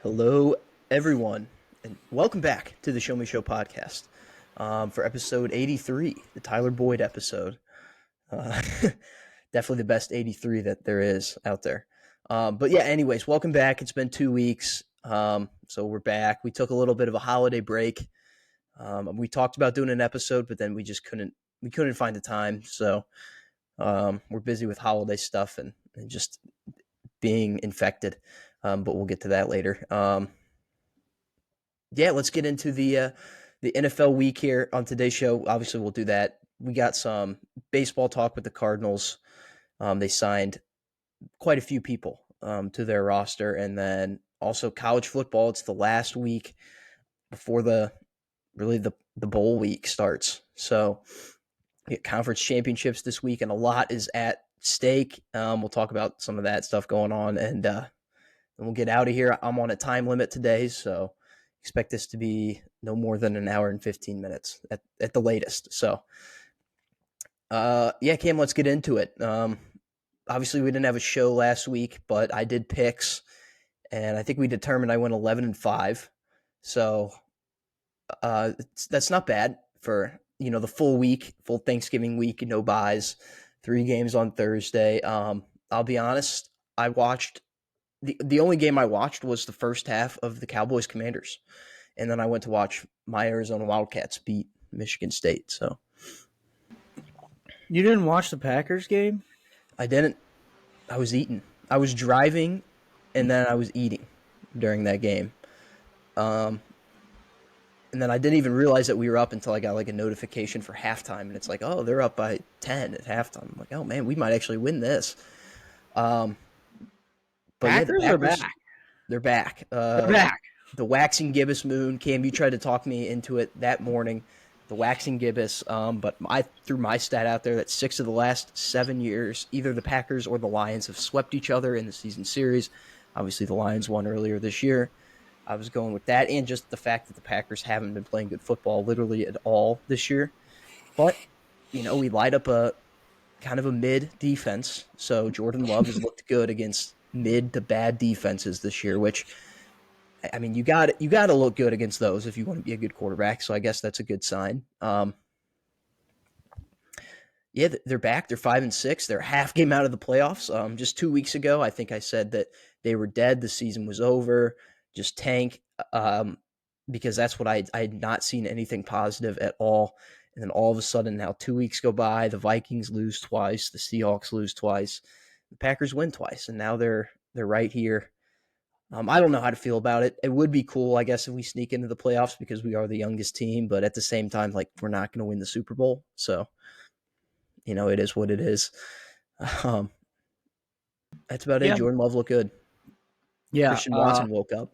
Hello, everyone, and welcome back to the Show Me Show podcast for episode 83, the Tyler Boyd episode. Uh, Definitely the best 83 that there is out there. But yeah, anyways, welcome back. It's been 2 weeks. So we're back. We took a little bit of a holiday break. We talked about doing an episode, but then we couldn't find the time. So we're busy with holiday stuff and just being infected. But we'll get to that later. Yeah, let's get into the NFL week here on today's show. Obviously, we'll do that. We got some baseball talk with the Cardinals. They signed quite a few people to their roster, and then also college football. It's the last week before the bowl week starts. So we get conference championships this week, and a lot is at stake. We'll talk about some of that stuff going on, and then we'll get out of here. I'm on a time limit today, so expect this to be no more than an hour and 15 minutes at the latest. So, yeah, Cam, let's get into it. Obviously, we didn't have a show last week, but I did picks, and I think we determined I went 11-5. So that's not bad for the full week, full Thanksgiving week, no buys, 3 games on Thursday. I'll be honest, I watched the only game I watched was the first half of the Cowboys Commanders, and then I went to watch my Arizona Wildcats beat Michigan State. So You didn't watch the Packers game? I didn't. I was eating. I was driving, and then I was eating during that game. Um, and then I didn't even realize that we were up until I got like a notification for halftime, and it's like, oh, they're up by 10 at halftime. I'm like, oh man, we might actually win this. Um, but yeah, the Packers are Packers, back. they're back. They're back. The waxing gibbous moon. Cam, you tried to talk me into it that morning. The waxing gibbous. But I threw my stat out there that 6 of the last 7 years, either the Packers or the Lions have swept each other in the season series. Obviously, the Lions won earlier this year. I was going with that, and just the fact that the Packers haven't been playing good football literally at all this year. But we light up a kind of a mid defense. So Jordan Love has looked good against mid to bad defenses this year, which I mean, you got to look good against those if you want to be a good quarterback. So I guess that's a good sign. Yeah, they're back. They're 5-6. They're a half game out of the playoffs. Just 2 weeks ago, I think I said that they were dead. The season was over. Just tank. Because that's what I had not seen anything positive at all. And then all of a sudden, now 2 weeks go by. The Vikings lose twice. The Seahawks lose twice. The Packers win twice, and now they're right here. I don't know how to feel about it. It would be cool, I guess, if we sneak into the playoffs because we are the youngest team. But at the same time, like, we're not going to win the Super Bowl, so it is what it is. Um, that's about it. Yeah. Jordan Love looked good. Yeah. Christian Watson woke up.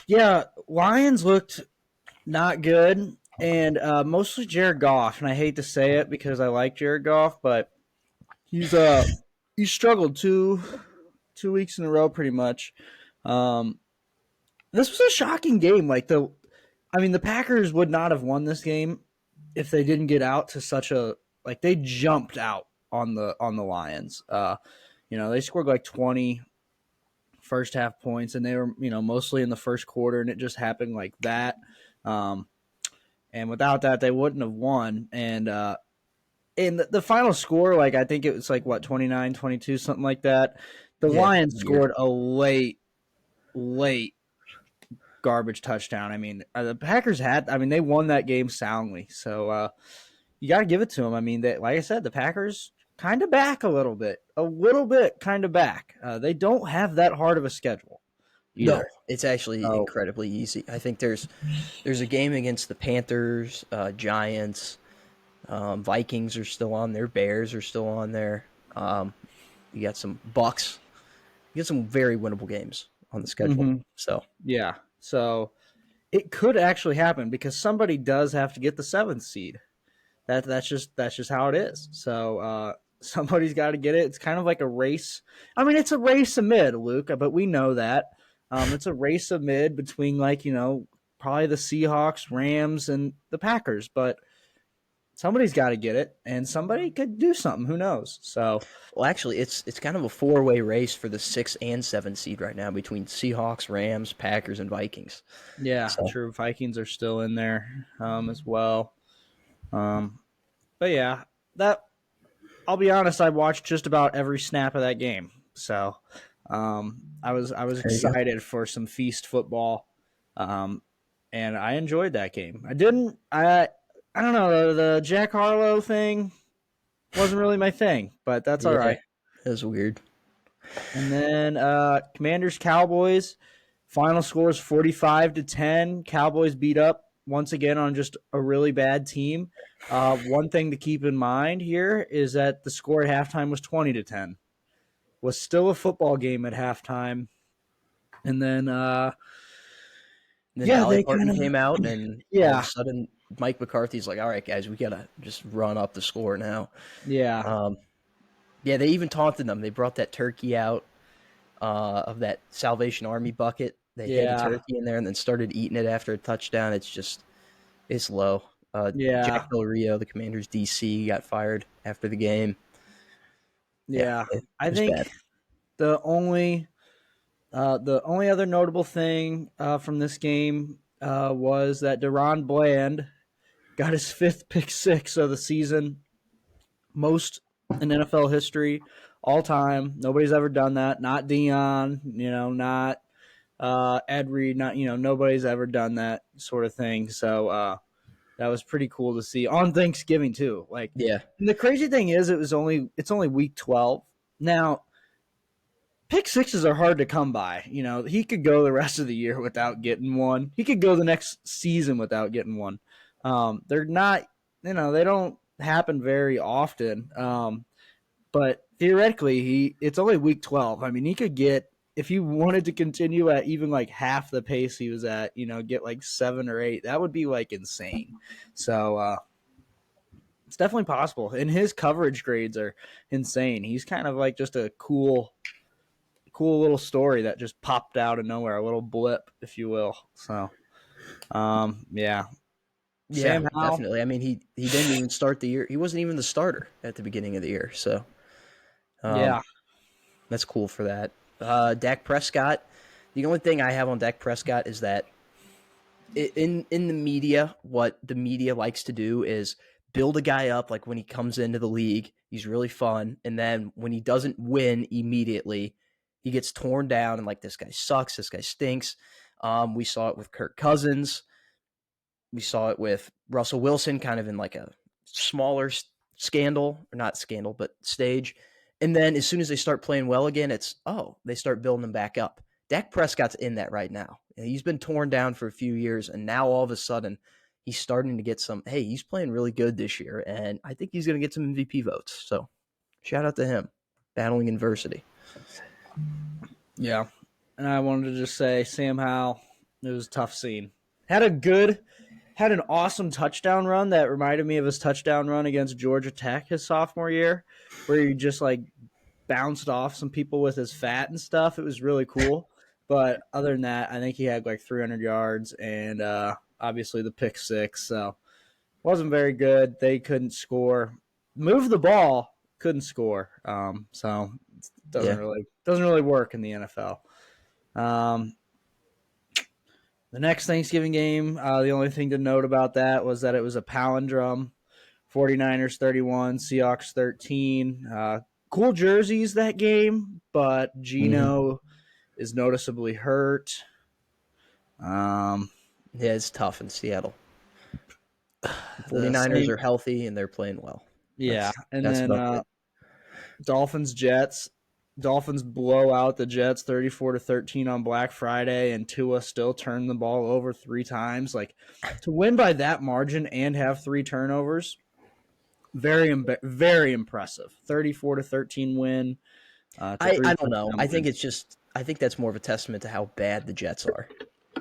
Yeah. Lions looked not good, and mostly Jared Goff. And I hate to say it because I like Jared Goff, but he's he struggled two weeks in a row pretty much. Um, this was a shocking game. The Packers would not have won this game if they didn't get out to such a they jumped out on the Lions. They scored like 20 first half points, and they were mostly in the first quarter, and it just happened like that. And without that, they wouldn't have won. And in the final score, I think it was 29-22, something like that. The Lions scored a late garbage touchdown. I mean, the Packers they won that game soundly. So you got to give it to them. I mean, like I said, the Packers kind of back a little bit kind of back. They don't have that hard of a schedule either. No, it's actually incredibly easy. I think there's a game against the Panthers, Giants, Vikings are still on there, Bears are still on there. You got some Bucks. You got some very winnable games on the schedule. Mm-hmm. So it could actually happen because somebody does have to get the 7th seed. That's just how it is. So somebody's got to get it. It's kind of like a race. I mean, it's a race amid, Luke, but we know that. It's a race amid between probably the Seahawks, Rams, and the Packers. But somebody's got to get it, and somebody could do something. Who knows? So, Well, actually, it's kind of a four-way race for the 6 and 7 seed right now between Seahawks, Rams, Packers, and Vikings. yeah, So true. Vikings are still in there as well. Um, but yeah, that I'll be honest, I watched just about every snap of that game. So I was there you go. excited for some feast football, um, and I enjoyed that game. I don't know, the Jack Harlow thing wasn't really my thing, but that's all Yeah, right. that was weird. And then Commanders Cowboys final score is 45-10. Cowboys beat up once again on just a really bad team. One thing to keep in mind here is that the score at halftime was 20-10. Was still a football game at halftime. And then And then yeah, Dolly they Parton kind of came out, and all of a yeah, sudden, Mike McCarthy's like, "All right, guys, we gotta just run up the score now." yeah, Um, yeah, they even taunted them. They brought that turkey out of that Salvation Army bucket. They hid a yeah, turkey in there and then started eating it after a touchdown. It's low. Jack yeah, Del Rio, the Commanders DC, got fired after the game. Yeah, yeah. it I was think bad. the only the only other notable thing from this game was that Deron Bland got his fifth pick six of the season, most in NFL history, all time. Nobody's ever done that. Not Dion, not Ed Reed, not nobody's ever done that sort of thing. So that was pretty cool to see on Thanksgiving too. Like, Yeah, and the crazy thing is, it's only week 12 now. Pick sixes are hard to come by. He could go the rest of the year without getting one. He could go the next season without getting one. They're not, they don't happen very often. But theoretically, it's only week 12. I mean, he could get, if he wanted to continue at even like half the pace he was at, get like 7 or 8. That would be like insane. So it's definitely possible. And his coverage grades are insane. He's kind of like just a cool little story that just popped out of nowhere, a little blip, if you will. So, yeah, yeah, Sam Howell, definitely. I mean, he didn't even start the year. He wasn't even the starter at the beginning of the year. So um, yeah, that's cool for that. Dak Prescott. The only thing I have on Dak Prescott is that in the media, what the media likes to do is build a guy up. Like when he comes into the league, he's really fun, and then when he doesn't win immediately, he gets torn down and like this guy sucks. This guy stinks. We saw it with Kirk Cousins. We saw it with Russell Wilson, kind of in like a smaller scandal, or not scandal, but stage. And then as soon as they start playing well again, they start building them back up. Dak Prescott's in that right now. He's been torn down for a few years, and now all of a sudden he's starting to get some. Hey, he's playing really good this year, and I think he's going to get some MVP votes. So shout out to him, battling adversity. yeah. And I wanted to just say, Sam Howell, it was a tough scene. Had an awesome touchdown run that reminded me of his touchdown run against Georgia Tech his sophomore year, where he just like bounced off some people with his fat and stuff. It was really cool. But other than that, I think he had like 300 yards and obviously the pick six. So wasn't very good. They couldn't score. Moved the ball, couldn't score. So it Yeah, doesn't really work in the NFL. Um, the next Thanksgiving game, the only thing to note about that was that it was a palindrome. 49ers 31, Seahawks 13. Cool jerseys that game, but mm-hmm. Gino is noticeably hurt. Um, Yeah, it's tough in Seattle. The the 49ers same, are healthy and they're playing well. yeah. That's And that's then about it. Dolphins Jets. Dolphins blow out the Jets 34-13 on Black Friday, and Tua still turned the ball over 3 times. Like, to win by that margin and have 3 turnovers, very impressive. 34-13 win to three I don't know. touchdown win. I think that's more of a testament to how bad the Jets are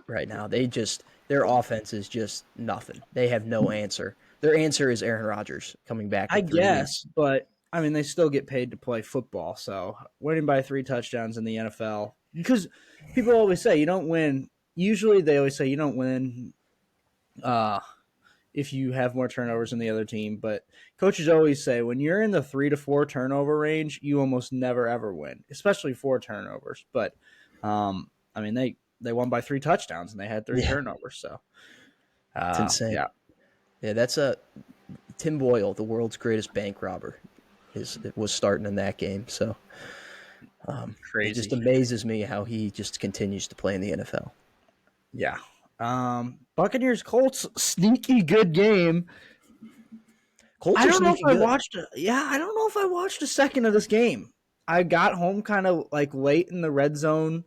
right now. Their offense is just nothing. They have no answer. Their answer is Aaron Rodgers coming back I in 3 weeks. guess, but I mean, they still get paid to play football. So winning by 3 touchdowns in the NFL, because people always say you don't win. Usually, they always say you don't win. Uh, if you have more turnovers than the other team. But coaches always say when you're in the 3 to 4 turnover range, you almost never ever win, especially 4 turnovers. But I mean, they won by 3 touchdowns and they had 3 turnovers. So It's insane. yeah, Yeah, that's a Tim Boyle, the world's greatest bank robber, was starting in that game. So it just crazy. amazes me how he just continues to play in the NFL. Yeah. Buccaneers Colts sneaky good game. Colts I are don't know if sneaky I good. watched. I don't know if I watched a second of this game. I got home kind of like late in the red zone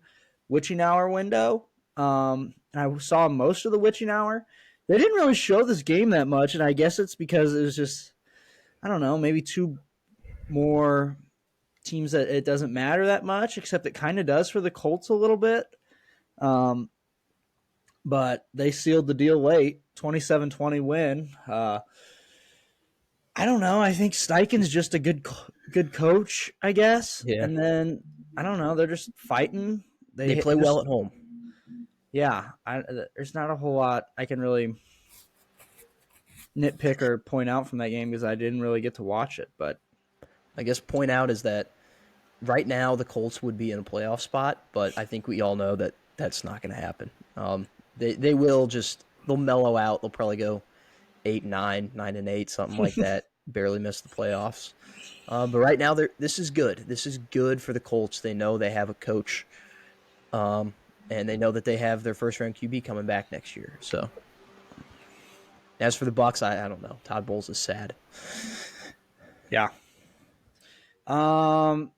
witching hour window. And I saw most of the witching hour. They didn't really show this game that much, and I guess it's because it was just I don't know, maybe two more teams that it doesn't matter that much, except it kind of does for the Colts a little bit. Um, but they sealed the deal late, 27-20 win. I don't know. I think Steichen's just a good coach, I guess. Yeah, And then I don't know. They're just fighting. they They play well just at home. yeah. There's not a whole lot I can really nitpick or point out from that game because I didn't really get to watch it. But I guess point out is that right now the Colts would be in a playoff spot, but I think we all know that that's not going to happen. They will just they'll mellow out. They'll probably go 8-9, 9-8, something like that. Barely miss the playoffs. But right now, this is good. This is good for the Colts. They know they have a coach, and they know that they have their first round QB coming back next year. So, as for the Bucks, I don't know. Todd Bowles is sad. yeah. Um,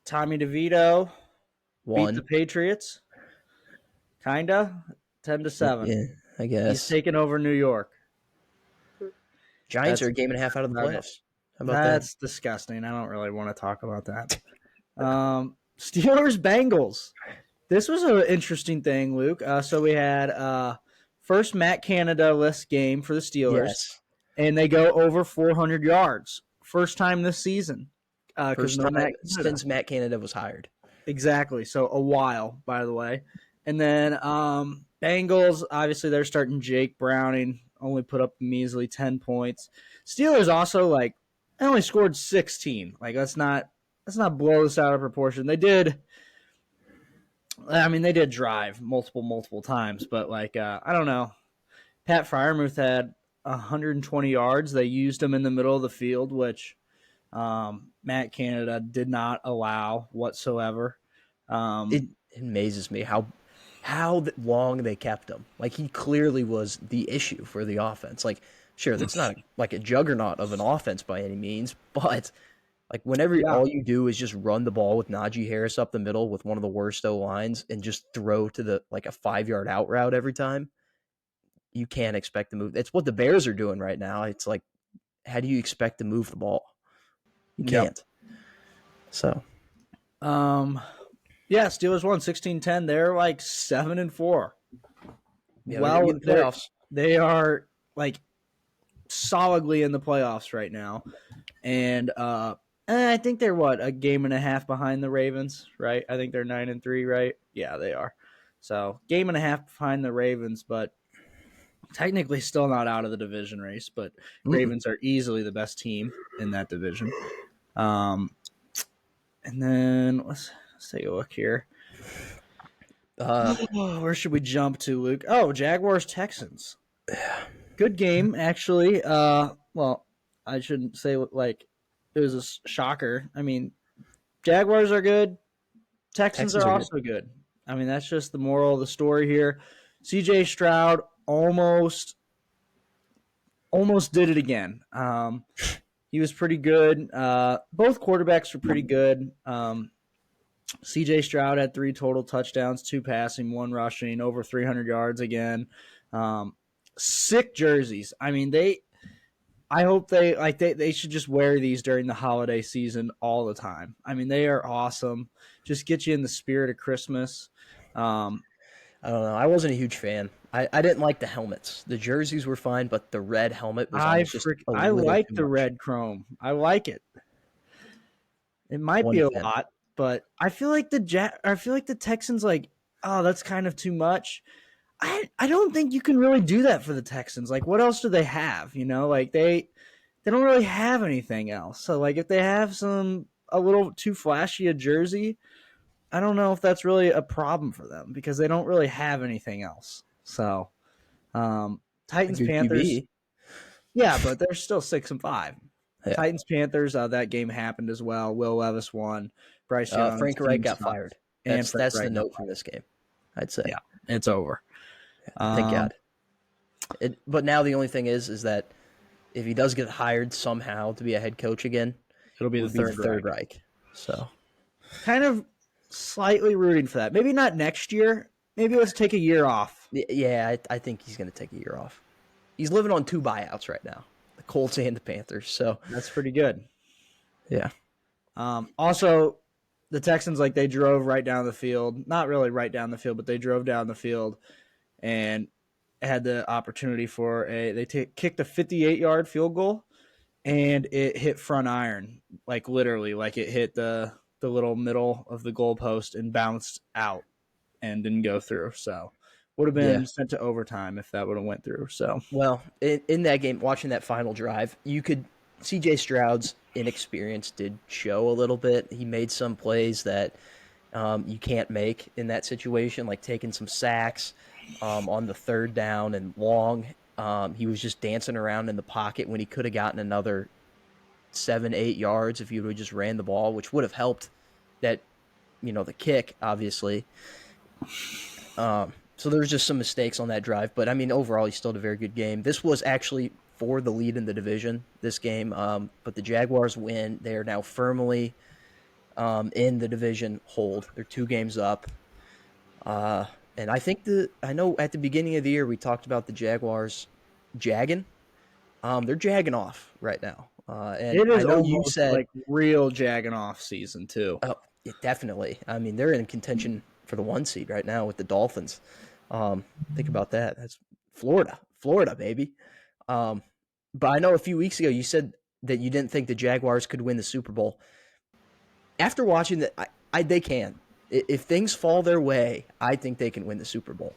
Tommy DeVito beat the One, Patriots, kinda 10-7. yeah, I He's guess. taking over New York. Giants are That's a game and a half out of the about it. playoffs. How about that? That's disgusting. I don't really want to talk about that. Steelers Bengals. This was an interesting thing, Luke. So we had first Matt Canada list game for the Steelers, Yes. and they go over 400 yards. First time this season because First no time Matt Canada. since Matt Canada was hired. Exactly. So a while, by the way. And then Bengals, obviously they're starting Jake Browning, only put up a measly 10 points. Steelers also like they only scored 16. Like let's not blow this out of proportion. They did drive multiple times, but like I don't know. Pat Fryermuth had 120 yards. They used him in the middle of the field, which Matt Canada did not allow whatsoever. It amazes me how long they kept him. Like he clearly was the issue for the offense. Like sure, that's not like a juggernaut of an offense by any means, but like whenever Yeah, all you do is just run the ball with Najee Harris up the middle with one of the worst O lines and just throw to the like a 5 yard out route every time, you can't expect to move. It's what the Bears are doing right now. It's like, how do you expect to move the ball? You yep. can't. So Yeah, Steelers won 16-10. They're like 7-4. yeah, they're gonna be in the playoffs. They are like solidly in the playoffs right now. And I think they're a game and a half behind the Ravens, right? I think they're 9-3, right? Yeah, they are. So game and a half behind the Ravens, but technically still not out of the division race. But Mm-mm. Ravens are easily the best team in that division. Um, and then let's take a look here. Where should we jump to, Luke? Oh, Jaguars Texans. Good game, actually. Well, I shouldn't say like it was a shocker. I mean, Jaguars are good. Texans Texans are are good. also good. I mean, that's just the moral of the story here. CJ Stroud almost did it again. He was pretty good. Both quarterbacks were pretty good. CJ Stroud had 3 total touchdowns, 2 passing, 1 rushing, over 300 yards again. Sick jerseys. I mean, I hope they should just wear these during the holiday season all the time. I mean, they are awesome. Just get you in the spirit of Christmas. I don't know. I wasn't a huge fan. I didn't like the helmets. The jerseys were fine, but the red helmet was almost just a I little like too the much. red chrome. I like it. It might be One a fan. lot, but I feel like the Texans like, oh, that's kind of too much. I don't think you can really do that for the Texans. Like, what else do they have? You know, like they don't really have anything else. So like, if they have a little too flashy a jersey, I don't know if that's really a problem for them because they don't really have anything else. So, A Titans good Panthers, QB. yeah, but they're still 6-5. Yeah. Titans Panthers, that game happened as well. Will Levis won. Bryce Young's Frank Reich team got sucked, fired. and Frank That's the Reich got note from fired. this game, I'd say. Yeah, it's over. Thank Um, God. But now the only thing is that if he does get hired somehow to be a head coach again, it'll be it the would be the third third Reich. Reich. So Kind of slightly rooting for that. Maybe not next year. Maybe let's take a year off. yeah, I think he's going to take a year off. He's living on two buyouts right now, the Colts and the Panthers. So That's pretty good. yeah, Also, the Texans, like, they drove right down the field. Not really right down the field, but they drove down the field and had the opportunity for kicked a 58-yard field goal, and it hit front iron, like literally, like it hit the little middle of the goalpost and bounced out and didn't go through. So would have yeah. been sent to overtime if that would have went through. So Well, in that game, watching that final drive, you could C.J. Stroud's inexperience did show a little bit. He made some plays that you can't make in that situation, like taking some sacks on the third down and long. He was just dancing around in the pocket when he could have gotten another 7, 8 yards if he would have just ran the ball, which would have helped that the kick, obviously. So there's just some mistakes on that drive, but I mean overall he still had a very good game. This was actually for the lead in the division. This game, but the Jaguars win. They are now firmly in the division hold. They're 2 games up. Uh, and I know at the beginning of the year we talked about the Jaguars jagging. They're jagging off right now. And it I is know you almost said, like real jagging off season too. oh, yeah, definitely. I mean, they're in contention for the 1 seed right now with the Dolphins. Think about that. That's Florida, baby. Um, but I know a few weeks ago you said that you didn't think the Jaguars could win the Super Bowl. After watching that, they can. If things fall their way, I think they can win the Super Bowl.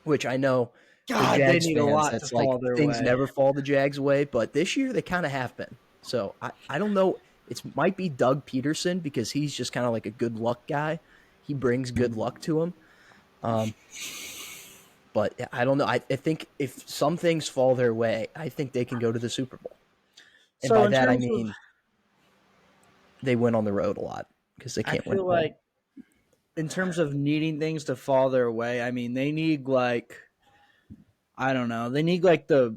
Which I know for God, they Jags need a fans, lot to that's like fall their things way. never fall the Jags' way, but this year they kind of have been. So I don't know. It might be Doug Peterson because he's just kind of like a good luck guy. He brings good luck to him. Um, but I don't know. I think if some things fall their way, I think they can go to the Super Bowl. And So by in that I terms of, mean they win on the road a lot because they I can't win feel at home. like in terms of needing things to fall their way, I mean they need like, I don't know, they need like the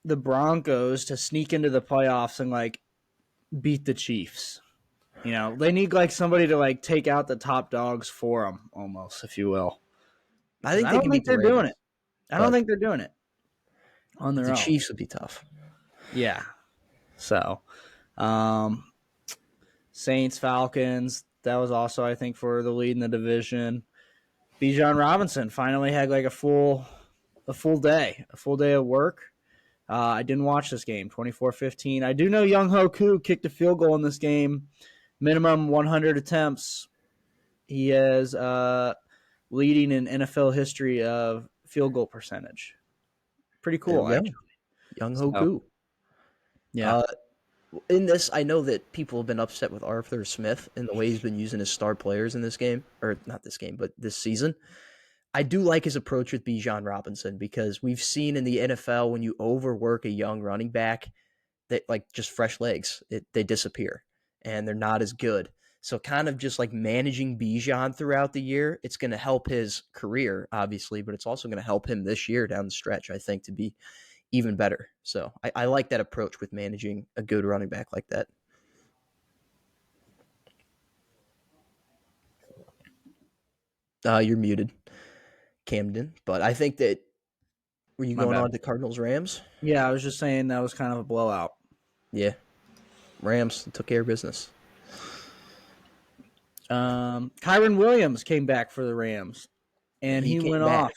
Broncos to sneak into the playoffs and like beat the Chiefs. You know, they need like somebody to like take out the top dogs for them, almost, if you will, I because think I they don't can think beat the they're doing Ravens, it. I don't but think they're doing it on their the own. Chiefs would be tough. Yeah. So, um, Saints, Falcons. That was also, I think, for the lead in the division. Bijan Robinson finally had like a full day of work. I didn't watch this game, 24-15. I do know Young Ho Koo kicked a field goal in this game, minimum 100 attempts. He is leading in NFL history of field goal percentage. Pretty There cool, we go. actually. Young So, Hoku. yeah. Uh, in this, I know that people have been upset with Arthur Smith and the way he's been using his star players in this game, or not this game, but this season. I do like his approach with Bijan Robinson because we've seen in the NFL when you overwork a young running back that like just fresh legs, they disappear and they're not as good. So kind of just like managing Bijan throughout the year, it's going to help his career, obviously, but it's also going to help him this year down the stretch, I think, to be even better. So I like that approach with managing a good running back like that. You're muted, Camden. But I think that were you My going bad. on to Cardinals Rams? Yeah, I was just saying that was kind of a blowout. Yeah, Rams took care of business. Kyron Williams came back for the Rams, and He he came went off back.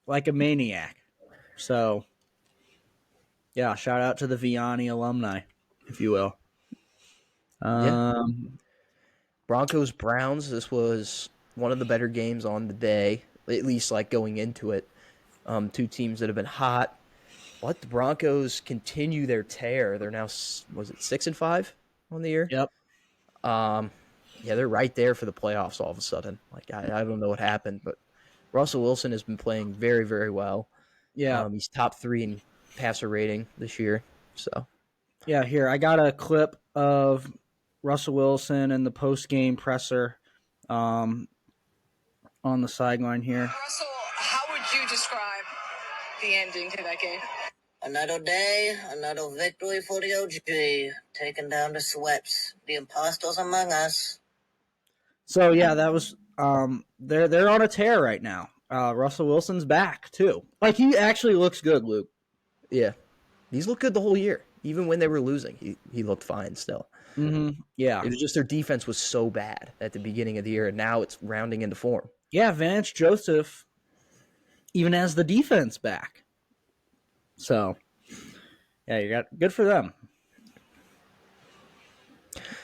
like a maniac. So, yeah, shout out to the Vianney alumni, if you will. Yeah, Um, Broncos Browns. This was one of the better games on the day, at least like going into it. Two teams that have been hot. Let the Broncos continue their tear. They're now, was it 6-5 on the year? Yep. Um, yeah, they're right there for the playoffs all of a sudden. Like, I don't know what happened, but Russell Wilson has been playing very, very well. Yeah. He's top 3 in passer rating this year. So, Yeah. Here, I got a clip of Russell Wilson and the post game presser um, on the sideline here. Russell, how would you describe the ending to that game? Another day, another victory for the OG, taking down the sweats, the imposters among us. So yeah, that was they're on a tear right now. Russell Wilson's back too. Like he actually looks good, Luke. yeah, he's looked good the whole year. Even when they were losing, he looked fine still. Yeah. It was just their defense was so bad at the beginning of the year, and now it's rounding into form. Yeah, Vance Joseph even has the defense back. So yeah, you got good for them.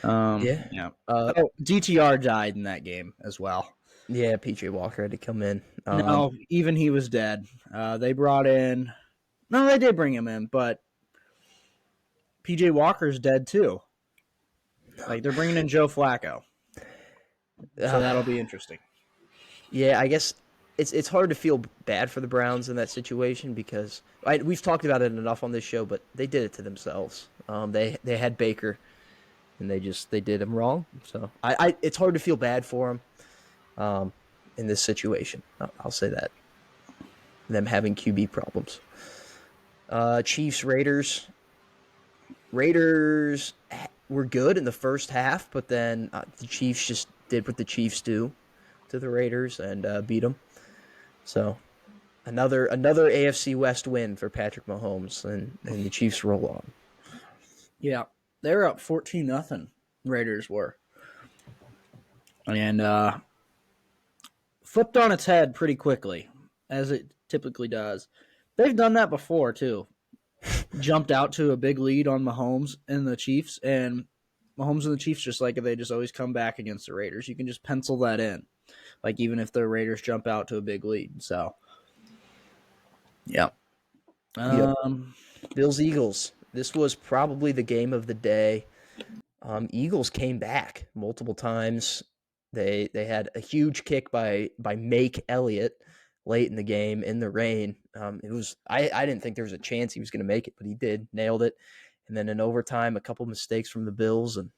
Yeah. Yeah. DTR died in that game as well. Yeah, PJ Walker had to come in. No, even he was dead. They brought in. No, they did bring him in, but PJ Walker's dead too. Like they're bringing in Joe Flacco, so that'll be interesting. Yeah, I guess it's hard to feel bad for the Browns in that situation because we've talked about it enough on this show, but they did it to themselves. They had Baker, and they did him wrong. So it's hard to feel bad for them in this situation. I'll say that them having QB problems. Chiefs Raiders. Raiders were good in the first half, but then the Chiefs just did what the Chiefs do to the Raiders and beat them. So another AFC West win for Patrick Mahomes, and the Chiefs roll on. Yeah, they're up 14-0. Raiders were, and flipped on its head pretty quickly, as it typically does. They've done that before too. Jumped out to a big lead on Mahomes and the Chiefs, and Mahomes and the Chiefs they just always come back against the Raiders. You can just pencil that in, like even if the Raiders jump out to a big lead. So, yeah. Bills Eagles. This was probably the game of the day. Eagles came back multiple times. They had a huge kick by Make Elliott late in the game in the rain. It was I didn't think there was a chance he was going to make it, but he did, nailed it. And then in overtime, a couple mistakes from the Bills, and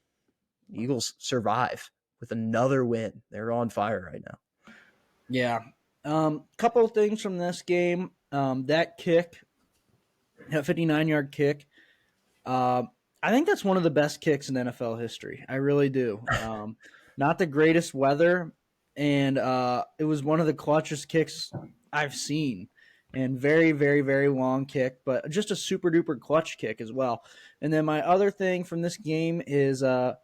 the Eagles survive with another win. They're on fire right now. Yeah. Couple of things from this game. That kick, that 59-yard kick. I think that's one of the best kicks in NFL history. I really do. Not the greatest weather, and it was one of the clutchest kicks I've seen. And very, very, very long kick, but just a super duper clutch kick as well. And then my other thing from this game is I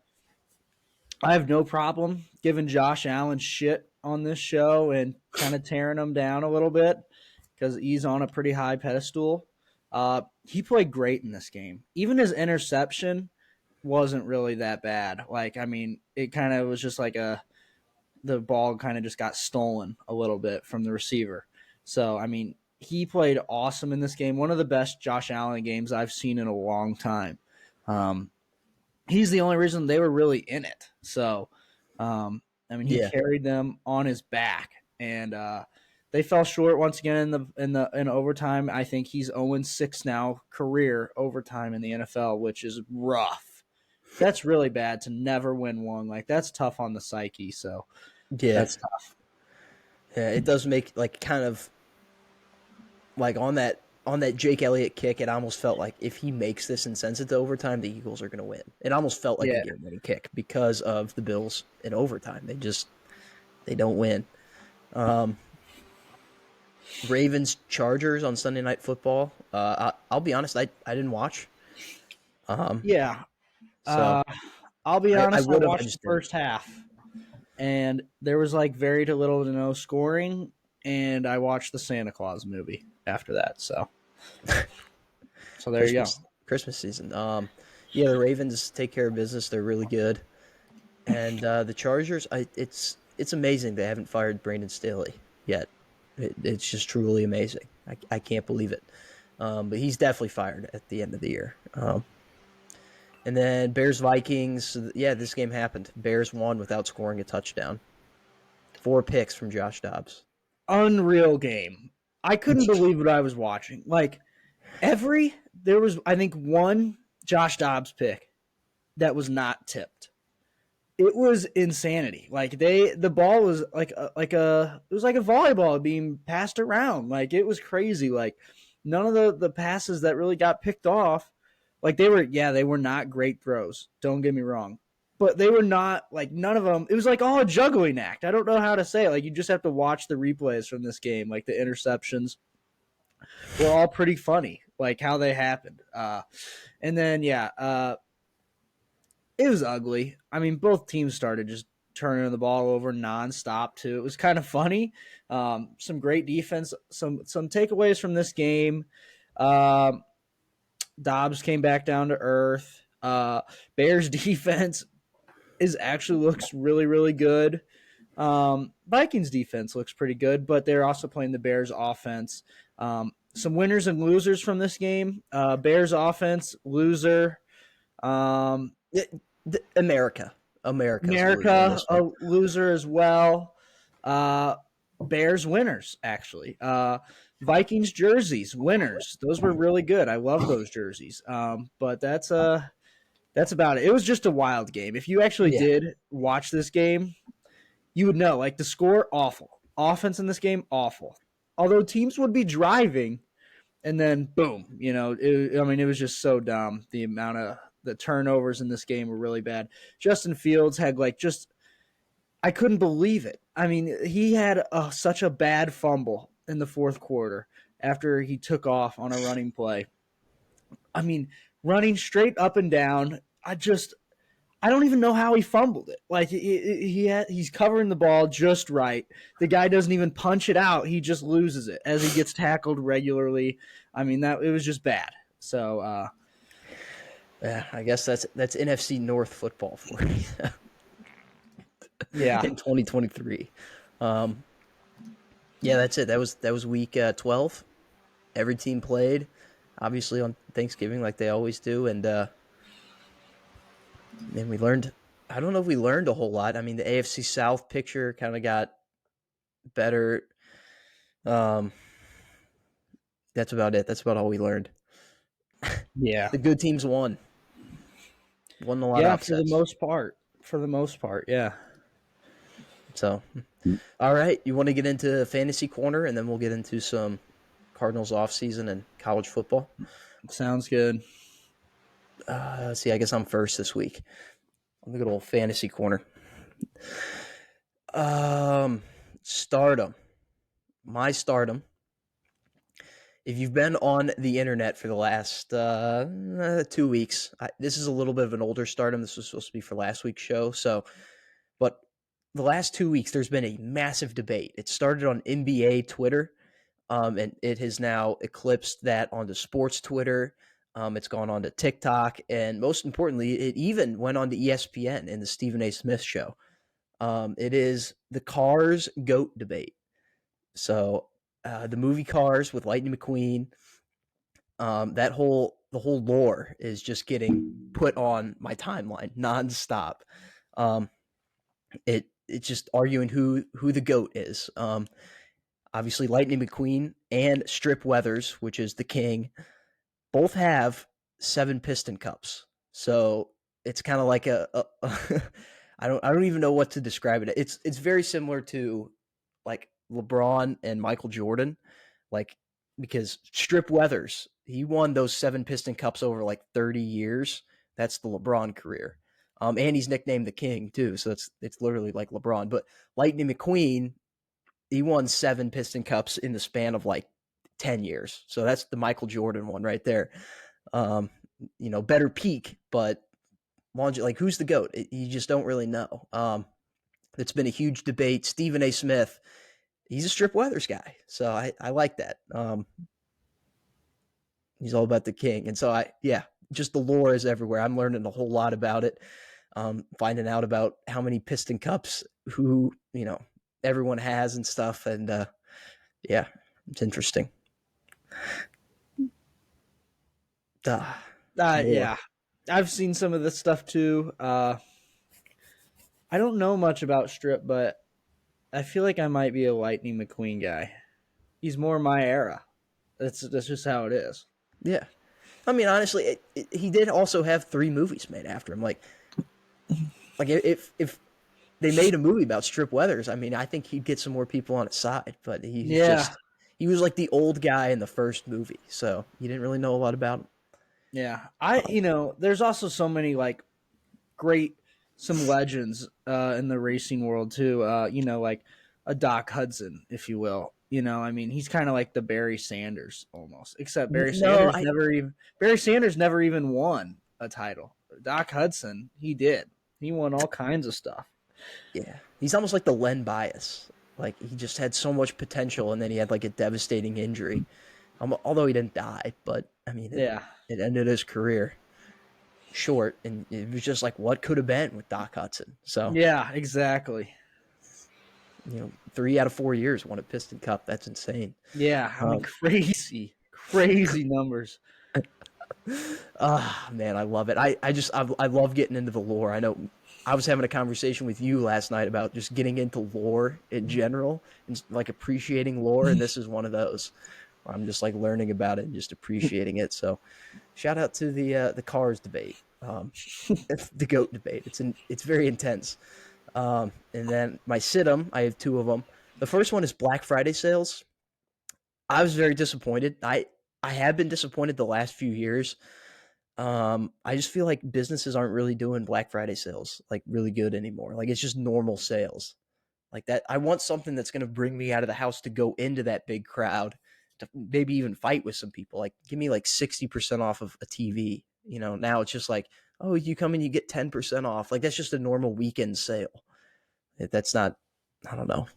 have no problem giving Josh Allen shit on this show and kind of tearing him down a little bit because he's on a pretty high pedestal. He played great in this game. Even his interception wasn't really that bad. Like, I mean, it kind of was just like the ball kind of just got stolen a little bit from the receiver. So, I mean, he played awesome in this game. One of the best Josh Allen games I've seen in a long time. He's the only reason they were really in it. So, I mean, he carried them on his back, and they fell short once again in overtime. I think he's 0-6 now, career overtime in the NFL, which is rough. That's really bad to never win one. Like that's tough on the psyche. So, that's tough. Yeah, it does make kind of like on that Jake Elliott kick, it almost felt like if he makes this and sends it to overtime, the Eagles are going to win. It almost felt like a game-winning kick because of the Bills in overtime. They don't win. Ravens Chargers on Sunday Night Football. I'll be honest, I didn't watch. I'll be honest. I watched the first half, and there was like very little to no scoring, and I watched the Santa Claus movie after that. So there you go. Christmas season. The Ravens take care of business. They're really good, and the Chargers. It's amazing they haven't fired Brandon Staley yet. It's just truly amazing. I can't believe it. But he's definitely fired at the end of the year. And then Bears Vikings. Yeah, this game happened. Bears won without scoring a touchdown. 4 picks from Josh Dobbs. Unreal game. I couldn't believe what I was watching. Like there was I think one Josh Dobbs pick that was not tipped. It was insanity. Like the ball was it was like a volleyball being passed around. Like it was crazy. Like none of the passes that really got picked off, like they were not great throws. Don't get me wrong. But they were not like none of them. It was like all a juggling act. I don't know how to say it. Like you just have to watch the replays from this game. Like the interceptions were all pretty funny, like how they happened. And then it was ugly. I mean, both teams started just turning the ball over nonstop too. It was kind of funny. Some great defense. Some takeaways from this game. Dobbs came back down to earth. Bears defense looks really, really good. Vikings defense looks pretty good, but they're also playing the Bears offense. Some winners and losers from this game. Bears offense, loser. America. America, a loser as well. Bears winners, actually. Vikings jerseys, winners. Those were really good. I love those jerseys. But that's about it. It was just a wild game. If you actually did watch this game, you would know. Like the score, awful. Offense in this game, awful. Although teams would be driving, and then boom, it was just so dumb. The amount of the turnovers in this game were really bad. Justin Fields had I couldn't believe it. I mean, he had such a bad fumble in the fourth quarter after he took off on a running play. I mean, running straight up and down. I don't even know how he fumbled it. Like he's covering the ball just right. The guy doesn't even punch it out. He just loses it as he gets tackled regularly. I mean, it was just bad. So, yeah, I guess that's NFC North football for you. Yeah, in 2023. Yeah, that's it. That was week 12. Every team played, obviously on Thanksgiving like they always do, and we learned. I don't know if we learned a whole lot. I mean, the AFC South picture kind of got better. That's about it. That's about all we learned. Yeah, The good teams won a lot of upsets. For the most part, yeah. So, all right, you want to get into fantasy corner, and then we'll get into some Cardinals offseason and college football. Sounds good. Let's see, I guess I'm first this week. Look at old fantasy corner. Stardom. My stardom. If you've been on the internet for the last 2 weeks, this is a little bit of an older stardom. This was supposed to be for last week's show. But the last 2 weeks, there's been a massive debate. It started on NBA Twitter, and it has now eclipsed that onto sports Twitter. It's gone on to TikTok, and most importantly, it even went on to ESPN in the Stephen A. Smith show. It is the Cars GOAT debate. So the movie Cars with Lightning McQueen, the whole lore is just getting put on my timeline nonstop. It's just arguing who the GOAT is. Obviously, Lightning McQueen and Strip Weathers, which is the king, both have 7 Piston Cups. So it's kind of like I don't even know what to describe it. It's very similar to like LeBron and Michael Jordan, like because Strip Weathers, he won those 7 Piston Cups over like 30 years. That's the LeBron career. And he's nicknamed the King too, so it's literally like LeBron. But Lightning McQueen, he won 7 Piston Cups in the span of like 10 years. So that's the Michael Jordan one right there. Better peak, but like who's the GOAT? You just don't really know. It's been a huge debate. Stephen A. Smith, he's a Strip Weathers guy, so I like that. He's all about the king, and so just the lore is everywhere. I'm learning a whole lot about it. Finding out about how many Piston Cups everyone has and stuff, and Yeah, it's interesting. Lore. Yeah, I've seen some of this stuff too. I don't know much about Strip, but I feel like I might be a Lightning McQueen guy. He's more my era. That's just how it is. Yeah. I mean, honestly, he did also have 3 movies made after him. Like if they made a movie about Strip Weathers, I mean, I think he'd get some more people on his side. But Yeah, he was like the old guy in the first movie, so you didn't really know a lot about him. yeah. Um, There's also so many like great some legends in the racing world too. Like a Doc Hudson, if you will. I mean, he's kind of like the Barry Sanders almost, except no, Barry Sanders never even won a title. Doc Hudson, he did. He won all kinds of stuff. yeah, he's almost like the Len Bias. Like he just had so much potential, and then he had like a devastating injury. Although he didn't die, but I mean, Yeah, it ended his career short, and it was just like what could have been with Doc Hudson. So yeah, exactly. 3 out of 4 years won a Piston Cup. That's insane. Yeah, I mean, Um, crazy numbers. Man, I love it. I love getting into the lore. I know I was having a conversation with you last night about just getting into lore in general and like appreciating lore, and this is one of those where I'm just like learning about it and just appreciating it. So, shout out to the cars debate, the goat debate. It's very intense. And then my situm, I have 2 of them. The first one is Black Friday sales. I was very disappointed. I have been disappointed the last few years. I just feel like businesses aren't really doing Black Friday sales like really good anymore. Like it's just normal sales. Like that I want something that's going to bring me out of the house to go into that big crowd to maybe even fight with some people. Like give me like 60% off of a TV. Now it's just like, "Oh, you come and you get 10% off." Like that's just a normal weekend sale. That's not I don't know.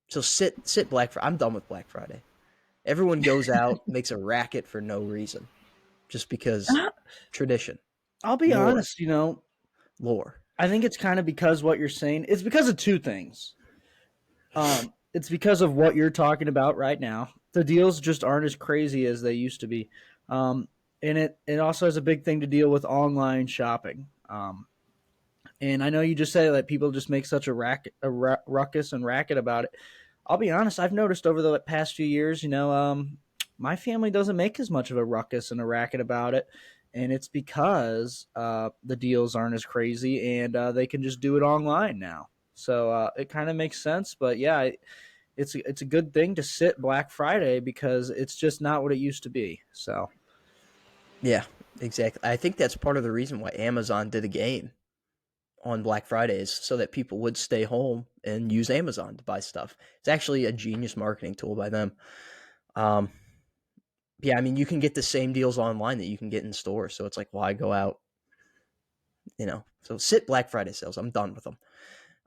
So sit Black Friday. I'm done with Black Friday. Everyone goes out, makes a racket for no reason, just because tradition, I'll be lore, honest. lore. I think it's kind of because what you're saying. It's because of two things. It's because of what you're talking about right now. The deals just aren't as crazy as they used to be, and it also has a big thing to deal with online shopping. And I know you just say that people just make such a ruckus and racket about it. I'll be honest. I've noticed over the past few years, my family doesn't make as much of a ruckus and a racket about it, and it's because the deals aren't as crazy and they can just do it online now. So it kind of makes sense. But yeah, it's a good thing to sit Black Friday because it's just not what it used to be. So Yeah, exactly. I think that's part of the reason why Amazon did a game on Black Fridays so that people would stay home and use Amazon to buy stuff. It's actually a genius marketing tool by them. Um, yeah, I mean, you can get the same deals online that you can get in stores. So it's like, why go out? So sit Black Friday sales. I'm done with them.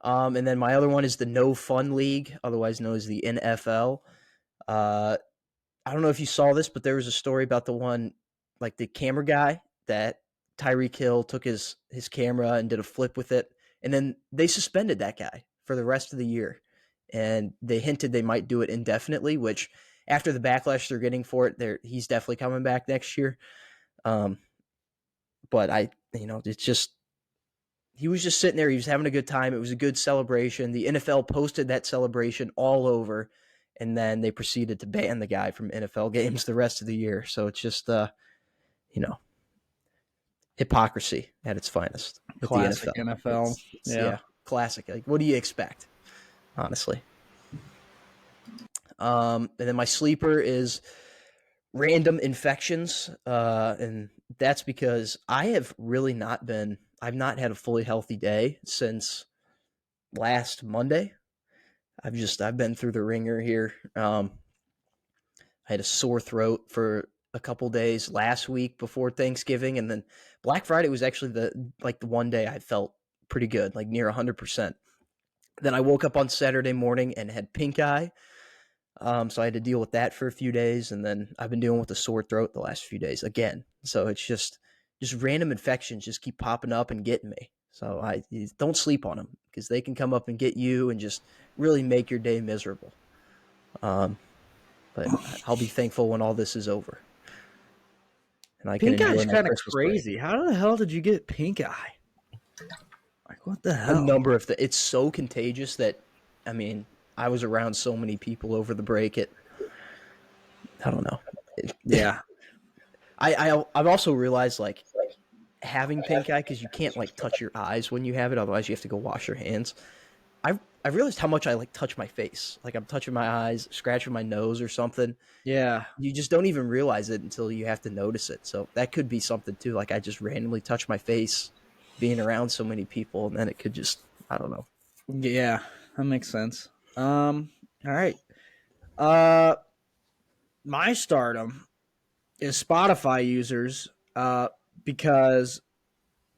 And then my other one is the No Fun League, otherwise known as the NFL. Uh, I don't know if you saw this, but there was a story about the one, like the camera guy that Tyreek Hill took his camera and did a flip with it, and then they suspended that guy for the rest of the year, and they hinted they might do it indefinitely. Which, after the backlash they're getting for it, he's definitely coming back next year. Um, but it's just he was just sitting there. He was having a good time. It was a good celebration. The NFL posted that celebration all over, and then they proceeded to ban the guy from NFL games the rest of the year. So it's just, you know, hypocrisy at its finest with the classic NFL. NFL. Yeah. Yeah, classic. Like, what do you expect, honestly? And then my sleeper is random infections, and that's because I've not had a fully healthy day since last Monday. I've been through the ringer here. I had a sore throat for a couple days last week before Thanksgiving, and then Black Friday was actually the one day I felt pretty good, like near 100%. Then I woke up on Saturday morning and had pink eye, so I had to deal with that for a few days, and then I've been dealing with a sore throat the last few days again. So it's just random infections just keep popping up and getting me. So I don't sleep on them because they can come up and get you and just really make your day miserable. But I'll be thankful when all this is over and I can Pink enjoy eye's my kind of Christmas break. crazy. How the hell did you get pink eye? Like, what the A hell? number of it's so contagious that, I mean, I was around so many people over the break. I don't know. Yeah. I've also realized, like, having pink eye, because you can't, like, touch your eyes when you have it, otherwise you have to go wash your hands. I've realized how much I, like, touch my face. Like, I'm touching my eyes, scratching my nose or something. Yeah. You just don't even realize it until you have to notice it. So that could be something too. Like, I just randomly touch my face being around so many people, and then it could just, I don't know. Yeah. That makes sense. All right. Uh, my stardom is Spotify users, because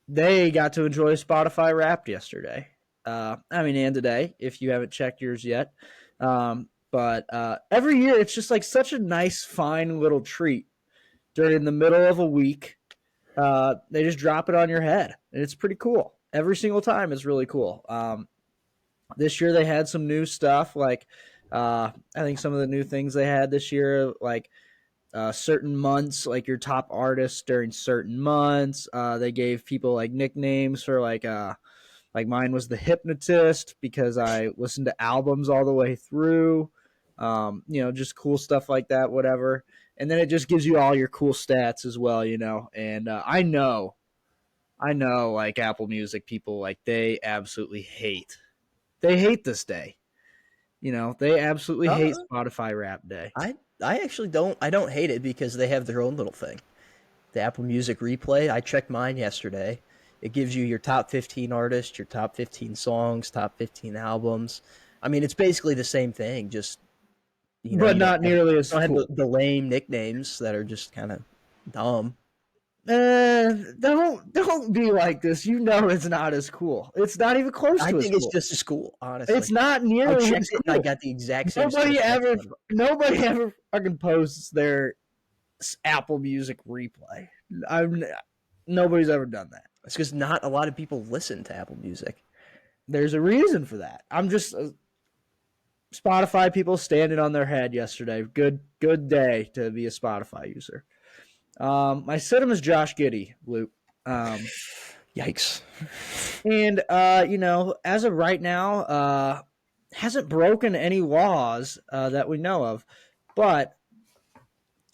they got to enjoy Spotify Wrapped yesterday. And today, if you haven't checked yours yet. But every year, it's just like such a nice, fine little treat during the middle of a week. They just drop it on your head, and it's pretty cool. Every single time is really cool. This year, they had some new stuff. Like, I think some of the new things they had this year, like certain months, like your top artists during certain months. They gave people like nicknames for like mine was the hypnotist because I listened to albums all the way through. Just cool stuff like that, whatever. And then it just gives you all your cool stats as well, And I know, like Apple Music people, like they absolutely hate this day. They absolutely hate Uh, Spotify Rap Day. I actually don't. I don't hate it because they have their own little thing. The Apple Music Replay. I checked mine yesterday. It gives you your top 15 artists, your top 15 songs, top 15 albums. I mean, it's basically the same thing. Just But you don't not have nearly as cool. the lame nicknames that are just kind of dumb. Don't be like this. It's not as cool. It's not even close I to as think it's cool. just as cool, honestly. It's not I nearly checked as it and I cool. got the exact same set of Nobody stats ever, from it. nobody ever fucking posts their Apple Music replay. I'm Nobody's ever done that. It's because not a lot of people listen to Apple Music. There's a reason for that. I'm just Spotify people standing on their head yesterday. Good day to be a Spotify user. My sit-em is Josh Giddey, Luke. Yikes. And as of right now, hasn't broken any laws that we know of, but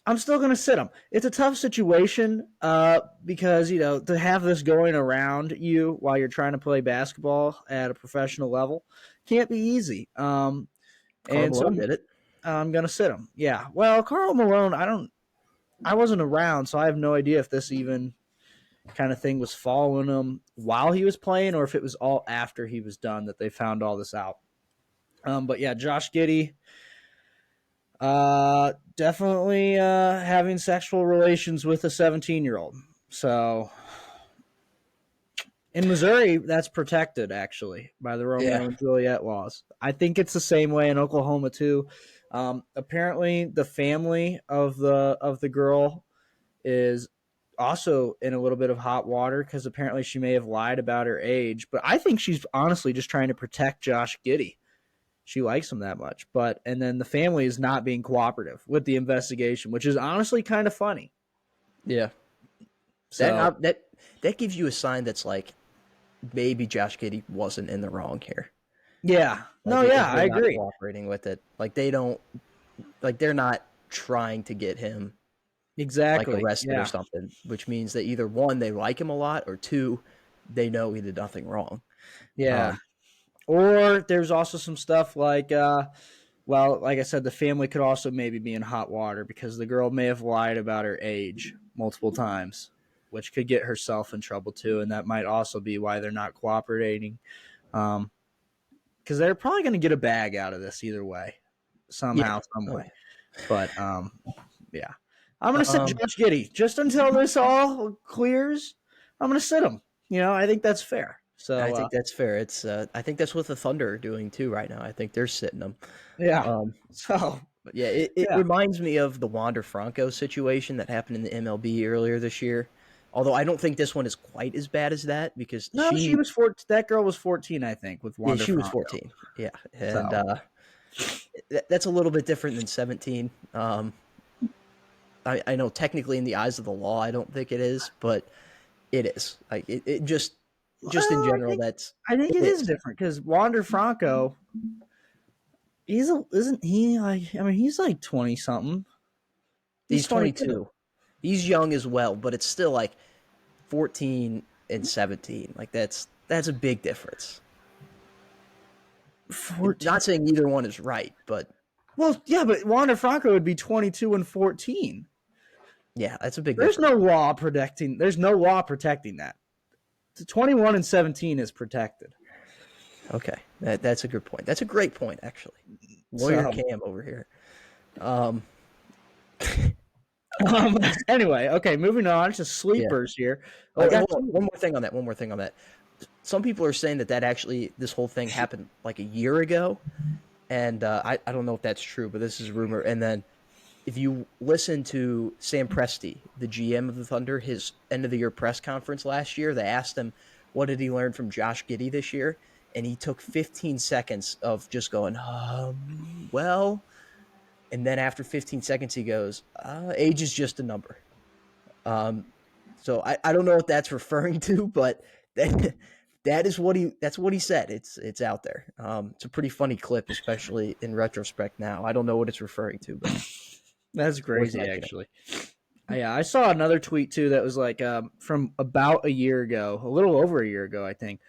I'm still going to sit him. It's a tough situation because to have this going around you while you're trying to play basketball at a professional level can't be easy. Karl And so Malone did it. I'm going to sit him. Yeah. Well, Karl Malone, I wasn't around, so I have no idea if this even kind of thing was following him while he was playing or if it was all after he was done that they found all this out. But yeah, Josh Giddey, definitely having sexual relations with a 17-year-old. So in Missouri, that's protected actually by the Romeo and Juliet laws. I think it's the same way in Oklahoma too. Apparently, the family of the girl is also in a little bit of hot water because apparently she may have lied about her age. But I think she's honestly just trying to protect Josh Giddey. She likes him that much. And then the family is not being cooperative with the investigation, which is honestly kind of funny. Yeah. So that gives you a sign that's like maybe Josh Giddey wasn't in the wrong here. Yeah. Like, I agree. Cooperating with it. Like they're not trying to get him Exactly. like arrested or something, which means that either one, they like him a lot, or two, they know he did nothing wrong. Yeah. Or there's also some stuff like, like I said, the family could also maybe be in hot water because the girl may have lied about her age multiple times, which could get herself in trouble too. And that might also be why they're not cooperating. Because they're probably going to get a bag out of this either way, somehow, some way. But, yeah. I'm going to sit Josh Giddey. Just until this all clears, I'm going to sit him. I think that's fair. So I think that's fair. It's I think that's what the Thunder are doing too right now. I think they're sitting them. Yeah. But yeah, it reminds me of the Wander Franco situation that happened in the MLB earlier this year. Although I don't think this one is quite as bad as that because she was 14. That girl was 14, I think, with Wander. Yeah, she was 14. Yeah, and that's a little bit different than 17. I know technically in the eyes of the law, I don't think it is, but it is. Like it just in Well, general, I think it it is is. different because Wander Franco, isn't he like? I mean, he's like 20 something. He's He's 22. 22. He's young as well, but it's still like 14 and 17. Like that's a big difference. 14. Not saying either one is right, but Well, yeah, but Wander Franco would be 22 and 14. yeah, that's a big There's difference. no law protecting. There's no law protecting that. 21 and 17 is protected. Okay, that's a good point. That's a great point, actually. Lawyer So, Cam over here. Um, anyway, okay, moving on to yeah. sleepers here. Oh, I got Hold on. two. One more thing on that. One more thing on that. Some people are saying that actually this whole thing happened like a year ago, and I don't know if that's true, but this is rumor. And then if you listen to Sam Presti, the GM of the Thunder, his end of the year press conference last year, they asked him what did he learn from Josh Giddey this year, and he took 15 seconds of just going, well, and then after 15 seconds he goes, age is just a number. Um, so I don't know what that's referring to, but that's what he said. It's out there. It's a pretty funny clip, especially in retrospect now. I don't know what it's referring to, but That's always crazy, liking it. actually. Yeah, I saw another tweet too that was like from about a year ago, a little over a year ago, I think.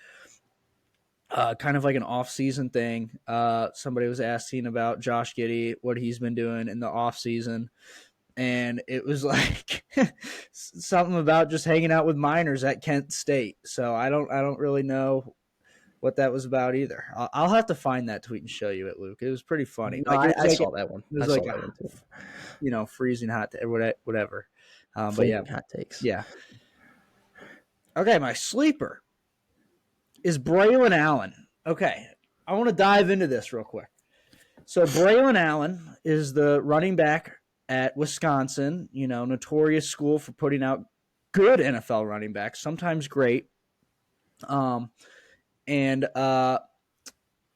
Kind of like an off-season thing. Somebody was asking about Josh Giddey, what he's been doing in the off-season, and it was like something about just hanging out with minors at Kent State. So I don't really know what that was about either. I'll have to find that tweet and show you it, Luke. It was pretty funny. No, Like it was I like saw that one. it I was saw like that one too. freezing hot, whatever. But yeah, Flaming hot takes. yeah. Okay, my sleeper is Braylon Allen. Okay, I want to dive into this real quick. So Braylon Allen is the running back at Wisconsin, notorious school for putting out good NFL running backs, sometimes great. And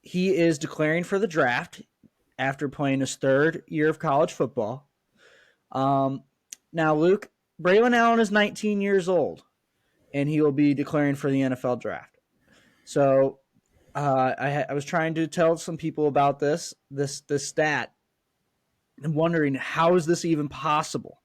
he is declaring for the draft after playing his third year of college football. Now, Luke, Braylon Allen is 19 years old, and he will be declaring for the NFL draft. So I was trying to tell some people about this stat and wondering how is this even possible.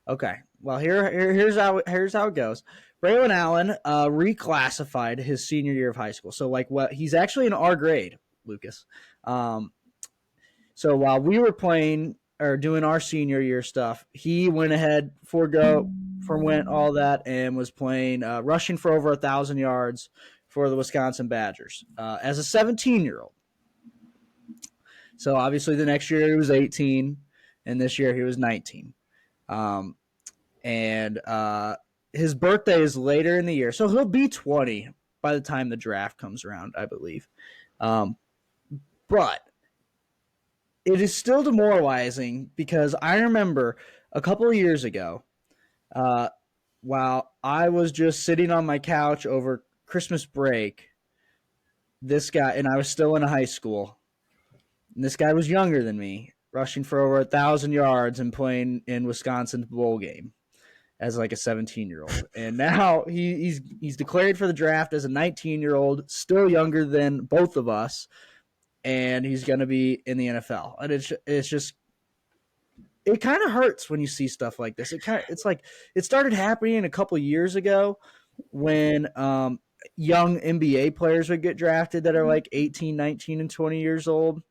Okay, well here's how it goes. Braylon Allen reclassified his senior year of high school, so like what he's actually an R grade, Lucas. So while we were playing or doing our senior year stuff, he went ahead, forwent all that, and was playing rushing for over 1,000 yards for the Wisconsin Badgers as a 17-year-old. So obviously the next year he was 18, and this year he was 19. And his birthday is later in the year, so he'll be 20 by the time the draft comes around, I believe. But it is still demoralizing because I remember a couple of years ago, while I was just sitting on my couch over Christmas break, this guy, and I was still in high school, and this guy was younger than me, rushing for over 1,000 yards and playing in Wisconsin's bowl game as like a 17-year-old. And now he's declared for the draft as a 19-year-old, still younger than both of us, and he's going to be in the NFL. And it's just it kind of hurts when you see stuff like this. It's like it started happening a couple years ago when young NBA players would get drafted that are like 18, 19, and 20 years old.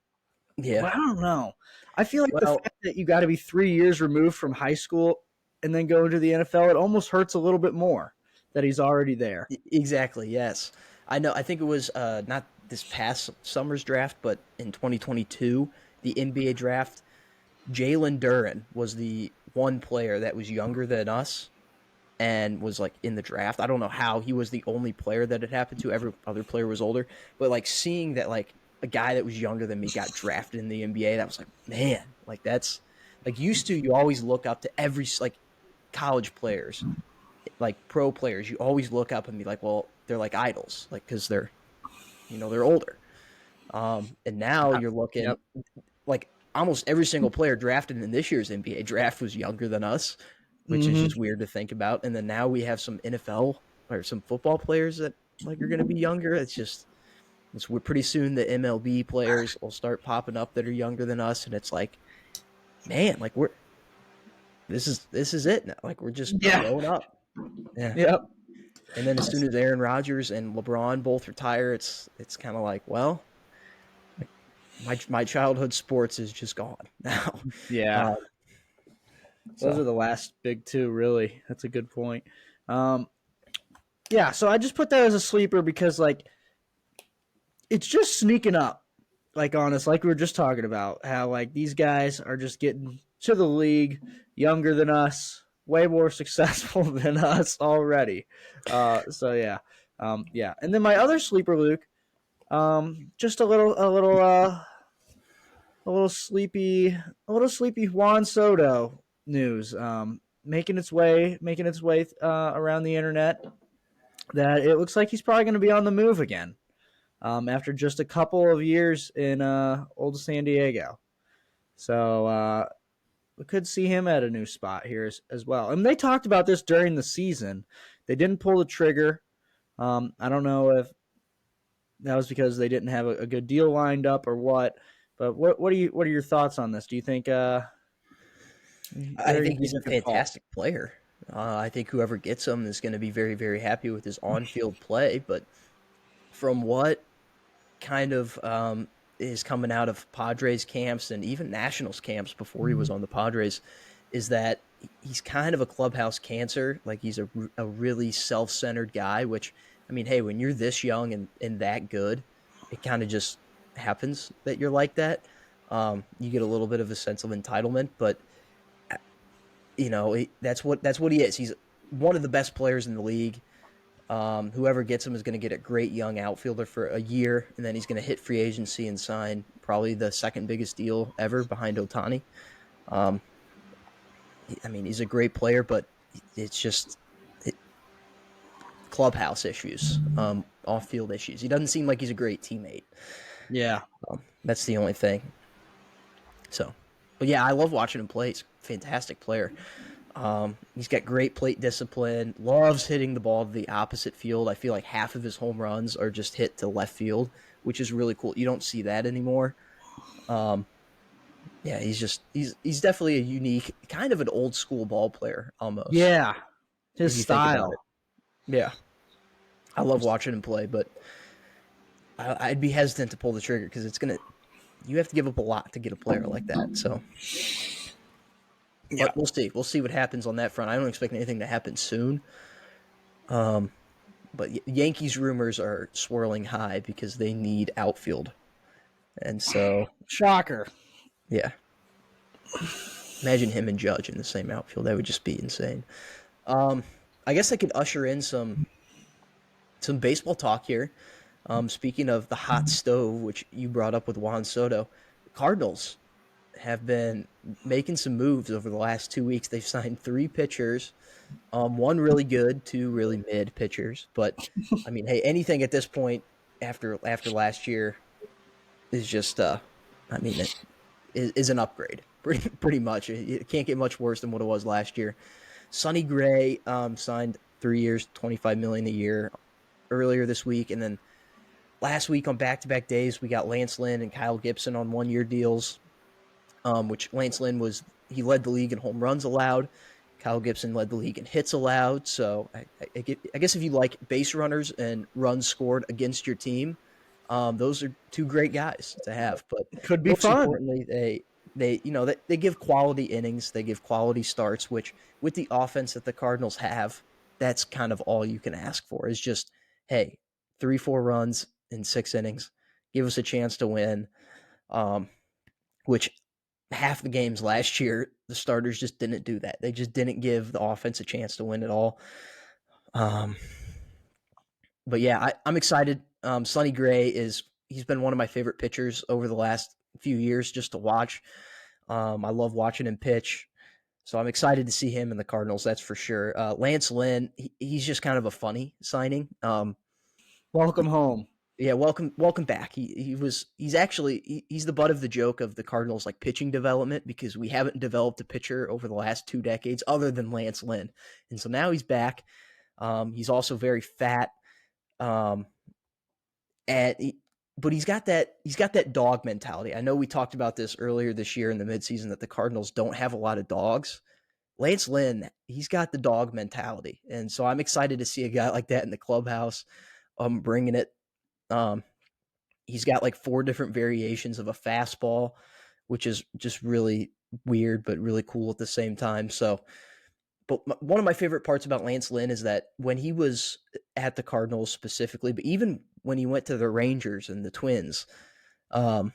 Yeah. But I don't know. I feel like the Well, fact that you got to be 3 years removed from high school and then go into the NFL, it almost hurts a little bit more that he's already there. exactly. Yes, I know. I think it was not this past summer's draft, but in 2022, the NBA draft. Jalen Duren was the one player that was younger than us and was like in the draft. I don't know how he was the only player that it happened to. Every other player was older, but like seeing that like a guy that was younger than me got drafted in the NBA, that was like, man, like that's like used to you always look up to every like college players, like pro players. You always look up and be like, well, they're like idols, like because they're they're older. And now you're looking Yep. like almost every single player drafted in this year's NBA draft was younger than us, which is Mm-hmm. just weird to think about. And then now we have some NFL or some football players that like are going to be younger. We're pretty soon the MLB players will start popping up that are younger than us, and it's like, man, like this is it now. Like we're just Yeah. growing up. Yeah. Yep. And then as soon as Aaron Rodgers and LeBron both retire, it's kind of like, well, like my childhood sports is just gone now. Yeah. Um, Those so are the last big two, really. That's a good point. Um, yeah, so I just put that as a sleeper because, like, it's just sneaking up. Like, honest, like we were just talking about, how, like, these guys are just getting to the league younger than us, way more successful than us already. So, yeah. Yeah. And then my other sleeper, Luke, just a little sleepy Juan Soto news, making its way around the internet. That it looks like he's probably going to be on the move again, after just a couple of years in old San Diego. So we could see him at a new spot here as well. And they talked about this during the season. They didn't pull the trigger. I don't know if that was because they didn't have a good deal lined up or what. But what are your thoughts on this? Do you think I where do you think think he's he a could fall? fantastic player. I think whoever gets him is going to be very, very happy with his on-field play. But from what kind of is coming out of Padres camps and even Nationals camps before he was on the Padres, is that he's kind of a clubhouse cancer. Like he's a really self-centered guy. Which I mean, hey, when you're this young and that good, it kind of just happens that you're like that. You get a little bit of a sense of entitlement, but that's what he is. He's one of the best players in the league. Whoever gets him is going to get a great young outfielder for a year, and then he's going to hit free agency and sign probably the second biggest deal ever behind Otani. Um, I mean, he's a great player, but it's just clubhouse issues, off-field issues. He doesn't seem like he's a great teammate. Yeah. That's the only thing. So, but yeah, I love watching him play. He's a fantastic player. He's got great plate discipline, loves hitting the ball to the opposite field. I feel like half of his home runs are just hit to left field, which is really cool. You don't see that anymore. Um, yeah, he's definitely a unique, kind of an old school ball player almost, Yeah. if His you think about it. style. Yeah, I love watching him play, but I'd be hesitant to pull the trigger because you have to give up a lot to get a player like that. So, Yeah. but we'll see. We'll see what happens on that front. I don't expect anything to happen soon. Um, But Yankees rumors are swirling high because they need outfield. And so, Shocker. yeah, imagine him and Judge in the same outfield. That would just be insane. Um, I guess I could usher in some baseball talk here. Speaking of the hot stove, which you brought up with Juan Soto, the Cardinals have been making some moves over the last 2 weeks. They've signed three pitchers, one really good, two really mid pitchers. But I mean, hey, anything at this point after last year is just I mean it is an upgrade pretty much. It can't get much worse than what it was last year. Sonny Gray signed 3 years, 25 million a year earlier this week, and then last week on back-to-back days we got Lance Lynn and Kyle Gibson on 1 year deals. Which Lance Lynn he led the league in home runs allowed. Kyle Gibson led the league in hits allowed. So I guess if you like base runners and runs scored against your team, those are two great guys to have. But Could be most fun. importantly, they give quality innings, they give quality starts, which with the offense that the Cardinals have, that's kind of all you can ask for. Is just, hey, 3-4 runs in 6 innings, give us a chance to win. Um, which half the games last year, the starters just didn't do that. They just didn't give the offense a chance to win at all. Um, but yeah, I'm excited. Sonny Gray he's been one of my favorite pitchers over the last few years just to watch. I love watching him pitch. So I'm excited to see him in the Cardinals, that's for sure. Lance Lynn, he's just kind of a funny signing. Welcome home. Yeah, welcome back. He's the butt of the joke of the Cardinals like pitching development because we haven't developed a pitcher over the last 2 decades other than Lance Lynn, and so now he's back. He's also very fat, um, and but he's got that dog mentality. I know we talked about this earlier this year in the midseason that the Cardinals don't have a lot of dogs. Lance Lynn, he's got the dog mentality, and so I'm excited to see a guy like that in the clubhouse, bringing it. Um, he's got like 4 different variations of a fastball, which is just really weird but really cool at the same time. So, but one of my favorite parts about Lance Lynn is that when he was at the Cardinals specifically, but even when he went to the Rangers and the Twins, um,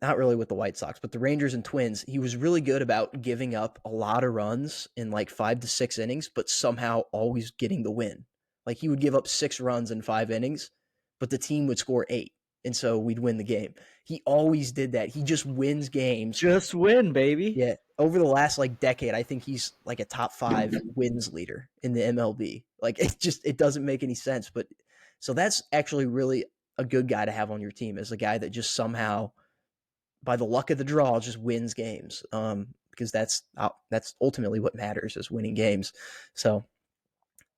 not really with the White Sox, but the Rangers and Twins, he was really good about giving up a lot of runs in like 5 to 6 innings, but somehow always getting the win. Like he would give up 6 runs in 5 innings, but the team would score 8. And so we'd win the game. He always did that. He just wins games. Just win, baby. Yeah. Over the last like decade, I think he's like a top 5 wins leader in the MLB. Like it doesn't make any sense. But so that's actually really a good guy to have on your team as a guy that just somehow by the luck of the draw just wins games, because that's ultimately what matters is winning games. So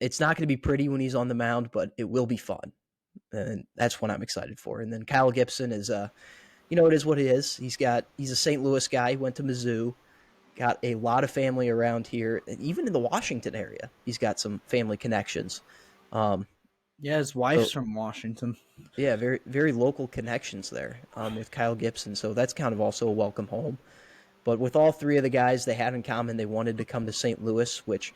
it's not going to be pretty when he's on the mound, but it will be fun, and that's what I'm excited for. And then Kyle Gibson is it is what it is. He's a St. Louis guy, went to Mizzou, got a lot of family around here, and even in the Washington area he's got some family connections. um, Yeah, his so wife's from Washington. yeah, very very local connections there, with Kyle Gibson, so that's kind of also a welcome home. But with all 3 of the guys, they had in common they wanted to come to St. Louis, which,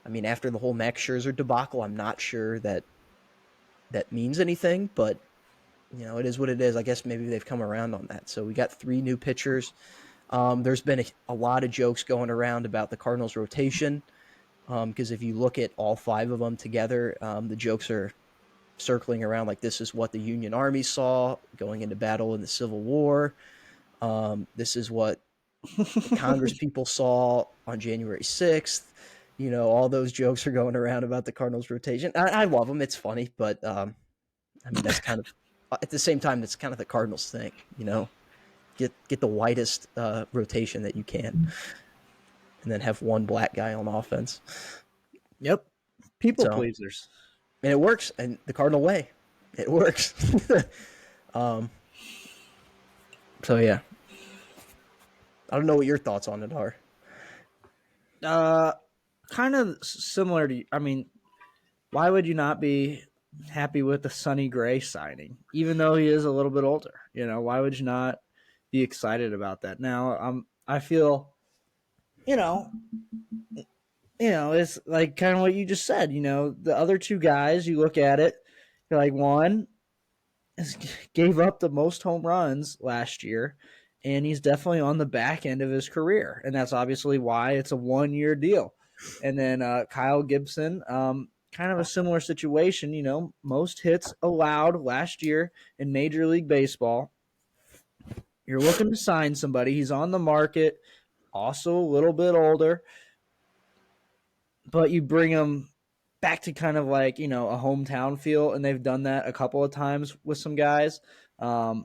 I mean, after the whole Max Scherzer debacle, I'm not sure that that means anything, but it is what it is. I guess maybe they've come around on that. So we got 3 new pitchers. There's been a lot of jokes going around about the Cardinals rotation, because if you look at all 5 of them together, the jokes are circling around like this is what the Union Army saw going into battle in the Civil War. This is what the Congress people saw on January 6th. All those jokes are going around about the Cardinals rotation. I love them. It's funny, but I mean, that's kind of at the same time, that's kind of the Cardinals thing. Get the widest rotation that you can, and then have one black guy on offense. Yep. People So, pleasers. and it works, and the Cardinal way, it works. um, so yeah, I don't know what your thoughts on it are. Kind of similar to, I mean, why would you not be happy with the Sonny Gray signing, even though he is a little bit older? Why would you not be excited about that? Now, I feel, you know, it's like kind of what you just said. The other 2 guys, you look at it, you're like, one gave up the most home runs last year, and he's definitely on the back end of his career, and that's obviously why it's a 1-year deal. And then Kyle Gibson, kind of a similar situation. Most hits allowed last year in Major League Baseball. You're looking to sign somebody. He's on the market, also a little bit older, but you bring him back to kind of like a hometown feel, and they've done that a couple of times with some guys. So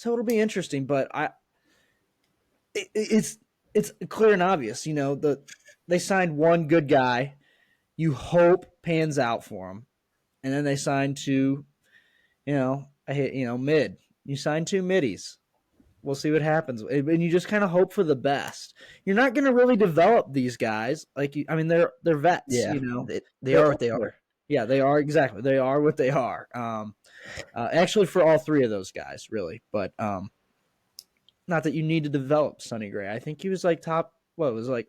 it'll be interesting, but it's clear and obvious. They signed one good guy. You hope pans out for him, and then they signed 2. Mid. You signed 2 middies. We'll see what happens, and you just kind of hope for the best. You're not going to really develop these guys they're vets. Yeah, they They're are what they older. are. Yeah, they are exactly. They are what they are. Actually, for all 3 of those guys, really, but not that you need to develop Sonny Gray. I think he was like top. What was it, like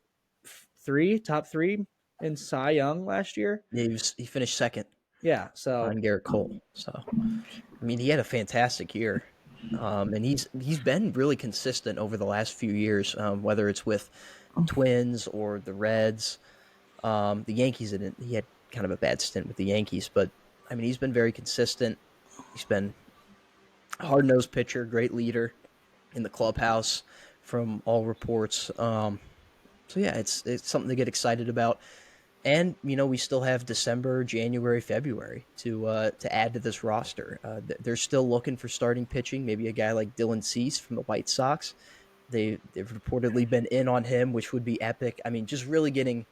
top 3 in Cy Young last year? Yeah, he finished second Yeah, so behind Garrett Cole. So, I mean, he had a fantastic year, and he's been really consistent over the last few years, whether it's with Twins or the Reds, the Yankees. He had kind of a bad stint with the Yankees, but I mean, he's been very consistent. He's been a hard-nosed pitcher, great leader in the clubhouse, from all reports. So yeah, it's something to get excited about. And we still have December, January, February to add to this roster. They're still looking for starting pitching. Maybe a guy like Dylan Cease from the White Sox. They've reportedly been in on him, which would be epic. I mean, just really getting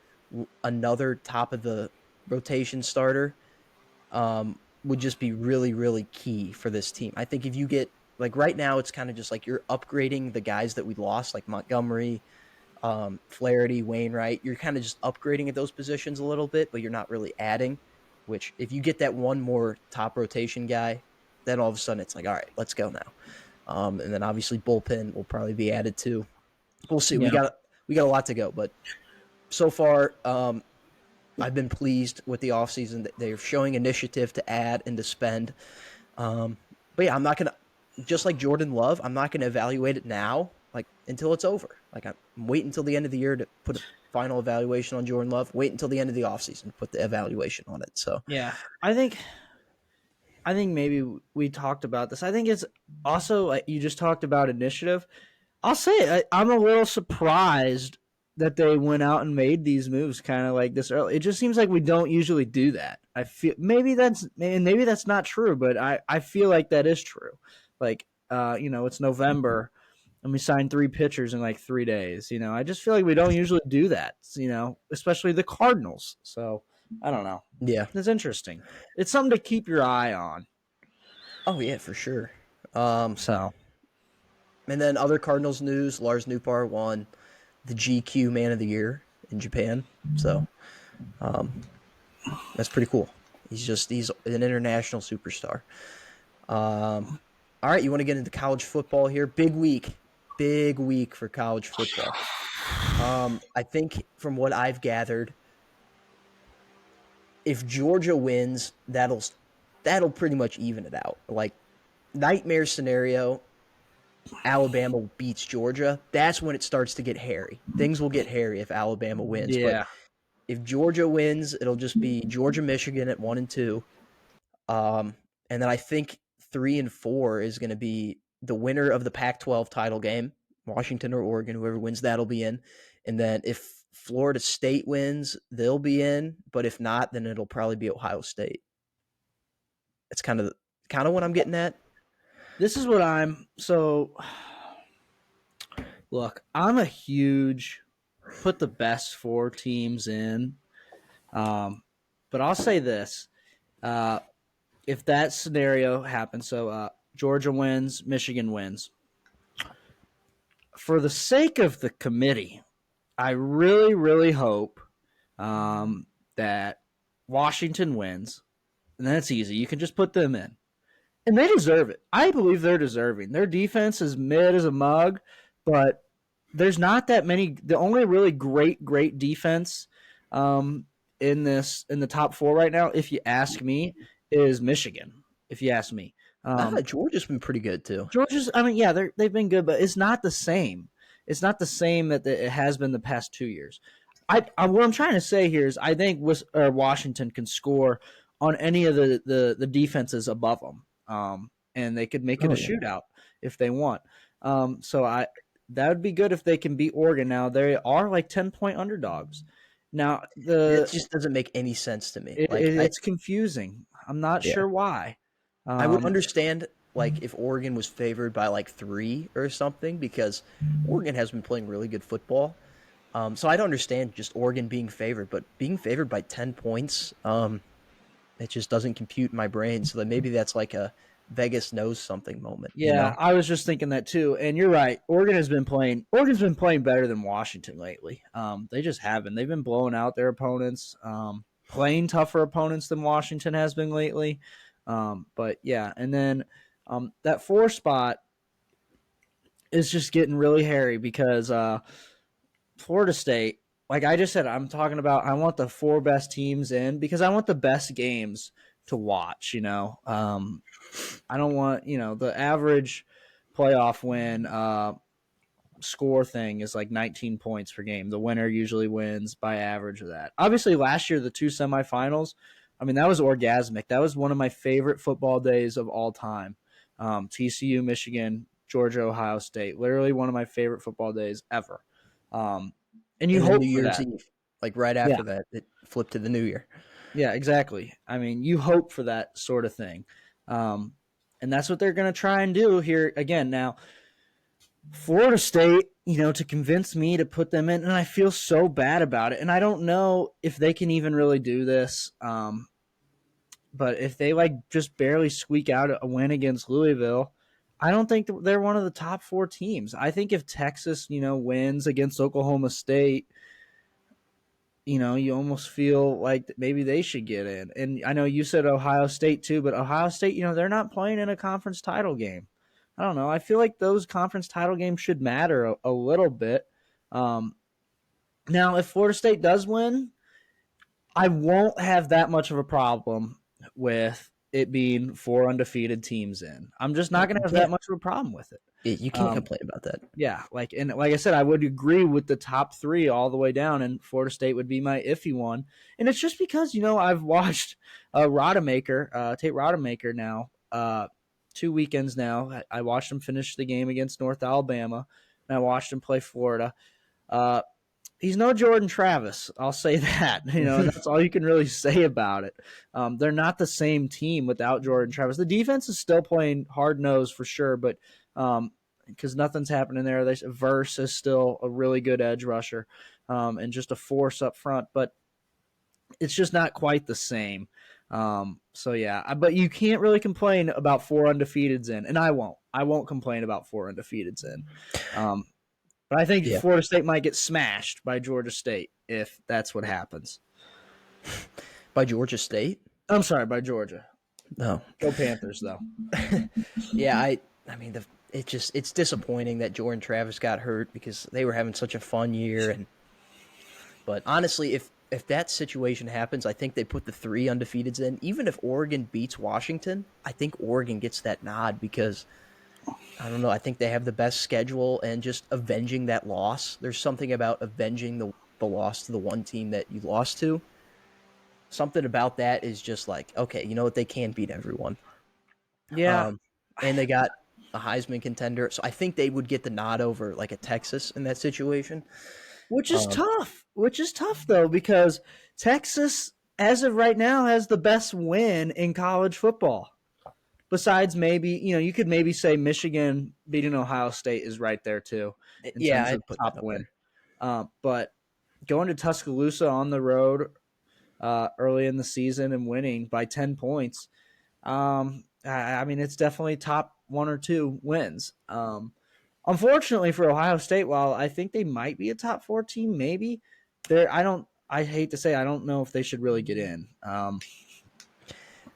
another top of the rotation starter would just be really, really key for this team. I think if you get like right now, it's kind of just like you're upgrading the guys that we lost, like Montgomery, Flaherty, Wainwright. You're kind of just upgrading at those positions a little bit, but you're not really adding. Which, if you get that one more top rotation guy, then all of a sudden it's like, all right, let's go now. And then obviously bullpen will probably be added too. We'll see. Yeah. We got a lot to go, but so far, I've been pleased with the offseason. They're showing initiative to add and to spend. But yeah, I'm not gonna just like Jordan Love. I'm not gonna evaluate it now, like until it's over. Like I'm waiting until the end of the year to put a final evaluation on Jordan Love. Wait until the end of the offseason to put the evaluation on it. So Yeah, I think maybe we talked about this. I think it's also like you just talked about initiative. I'll say I'm a little surprised that they went out and made these moves kind of like this early. It just seems like we don't usually do that. I feel maybe that's not true, but I feel like that is true. Like it's November and we signed 3 pitchers in like 3 days. I just feel like we don't usually do that. Especially the Cardinals. So I don't know. yeah. It's interesting. It's something to keep your eye on. Oh yeah, for sure. So And then other Cardinals news: Lars Nootbaar won the GQ Man of the Year in Japan. So that's pretty cool. He's an international superstar. All right, you want to get into college football here? Big week for college football. I think from what I've gathered, if Georgia wins, that'll pretty much even it out. Like nightmare scenario, Alabama beats Georgia. That's when it starts to get hairy. Things will get hairy if Alabama wins. But yeah, if Georgia wins, it'll just be Georgia, Michigan at 1 and 2. And then I think 3 and 4 is going to be the winner of the Pac-12 title game, Washington or Oregon, whoever wins that'll be in. And then if Florida State wins, they'll be in. But if not, then it'll probably be Ohio State. It's kind of what I'm getting at. this is what I'm so. Look, I'm a huge put the best 4 teams in, but I'll say this: if that scenario happens, so Georgia wins, Michigan wins. For the sake of the committee, I really, really hope that Washington wins, and that's easy. You can just put them in. And they deserve it. I believe they're deserving. Their defense is mid as a mug, but there's not that many. The only really great defense in the top 4 right now, if you ask me, is Michigan. If you ask me, Georgia's been pretty good too. Georgia's. I mean, yeah, they've been good, but it's not the same. It's not the same that it has been the past 2 years. What I'm trying to say here is I think Washington can score on any of the defenses above them, and they could make it a shootout if they want. So that would be good if they can beat Oregon. Now they are like 10-point underdogs. Now it just doesn't make any sense to me. It's confusing. I'm not sure why. I would understand like if Oregon was favored by like 3 or something because Oregon has been playing really good football. So I don't understand just Oregon being favored, but being favored by 10 points, it just doesn't compute in my brain. So then maybe that's like a Vegas knows something moment. Yeah, I was just thinking that too. And you're right. Oregon's been playing better than Washington lately. They just haven't. They've been blowing out their opponents, playing tougher opponents than Washington has been lately. But yeah, and then that 4 spot is just getting really hairy because Florida State, like I just said, I'm talking about I want the 4 best teams in because I want the best games to watch, I don't want, the average playoff win score thing is like 19 points per game. The winner usually wins by average of that. Obviously, last year, the 2 semifinals, I mean, that was orgasmic. That was one of my favorite football days of all time. TCU, Michigan, Georgia, Ohio State. Literally one of my favorite football days ever. And you hope New for Year's that. Eve. Like right Yeah. after that, it flipped to the new year. Yeah, exactly. I mean, you hope for that sort of thing. And that's what they're going to try and do here again. Now, Florida State, to convince me to put them in, and I feel so bad about it. And I don't know if they can even really do this. But if they just barely squeak out a win against Louisville, I don't think they're one of the top 4 teams. I think if Texas, wins against Oklahoma State, you almost feel like maybe they should get in. And I know you said Ohio State too, but Ohio State, they're not playing in a conference title game. I don't know. I feel like those conference title games should matter a little bit. Now, if Florida State does win, I won't have that much of a problem with it being 4 undefeated teams in. I'm just not going to have that much of a problem with it. You can't complain about that. Yeah, like I said, I would agree with the top 3 all the way down, and Florida State would be my iffy one. And it's just because I've watched Tate Rodemaker now 2 weekends now. I watched him finish the game against North Alabama, and I watched him play Florida. He's no Jordan Travis, I'll say that. And that's all you can really say about it. They're not the same team without Jordan Travis. The defense is still playing hard-nosed for sure, but because nothing's happening there. Verse is still a really good edge rusher and just a force up front, but it's just not quite the same. So, yeah, but you can't really complain about 4 undefeateds in, and I won't. I won't complain about 4 undefeateds in. But I think Florida State might get smashed by Georgia State if that's what happens. By Georgia State? I'm sorry, by Georgia. No. Go Panthers, though. Yeah, I mean, it's disappointing that Jordan Travis got hurt because they were having such a fun year. But honestly, if that situation happens, I think they put the 3 undefeateds in. Even if Oregon beats Washington, I think Oregon gets that nod because – I don't know. I think they have the best schedule and just avenging that loss. There's something about avenging the loss to the one team that you lost to. Something about that is just like, okay, you know what? They can beat everyone. Yeah. And they got a Heisman contender. So I think they would get the nod over like a Texas in that situation. Which is tough, though, because Texas, as of right now, has the best win in college football. Besides maybe, you could maybe say Michigan beating Ohio State is right there too. In terms of top win. But going to Tuscaloosa on the road early in the season and winning by 10 points, I mean, it's definitely top 1 or 2 wins. Unfortunately for Ohio State, while I think they might be a top 4 team, maybe, I hate to say I don't know if they should really get in.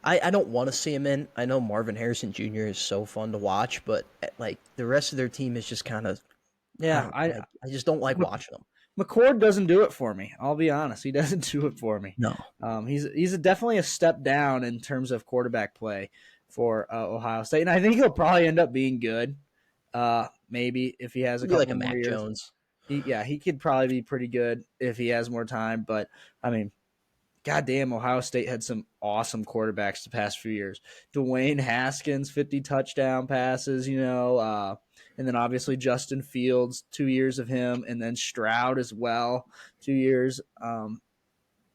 I don't want to see him in. I know Marvin Harrison Jr. is so fun to watch, but like the rest of their team is just kind of I just don't like watching them. McCord doesn't do it for me. I'll be honest; he doesn't do it for me. No, he's definitely a step down in terms of quarterback play for Ohio State, and I think he'll probably end up being good. Maybe if he has a couple like a more Mac years. Jones. He could probably be pretty good if he has more time. But I mean, goddamn, Ohio State had some awesome quarterbacks the past few years. Dwayne Haskins, 50 touchdown passes, and then obviously Justin Fields, 2 years of him, and then Stroud as well, 2 years.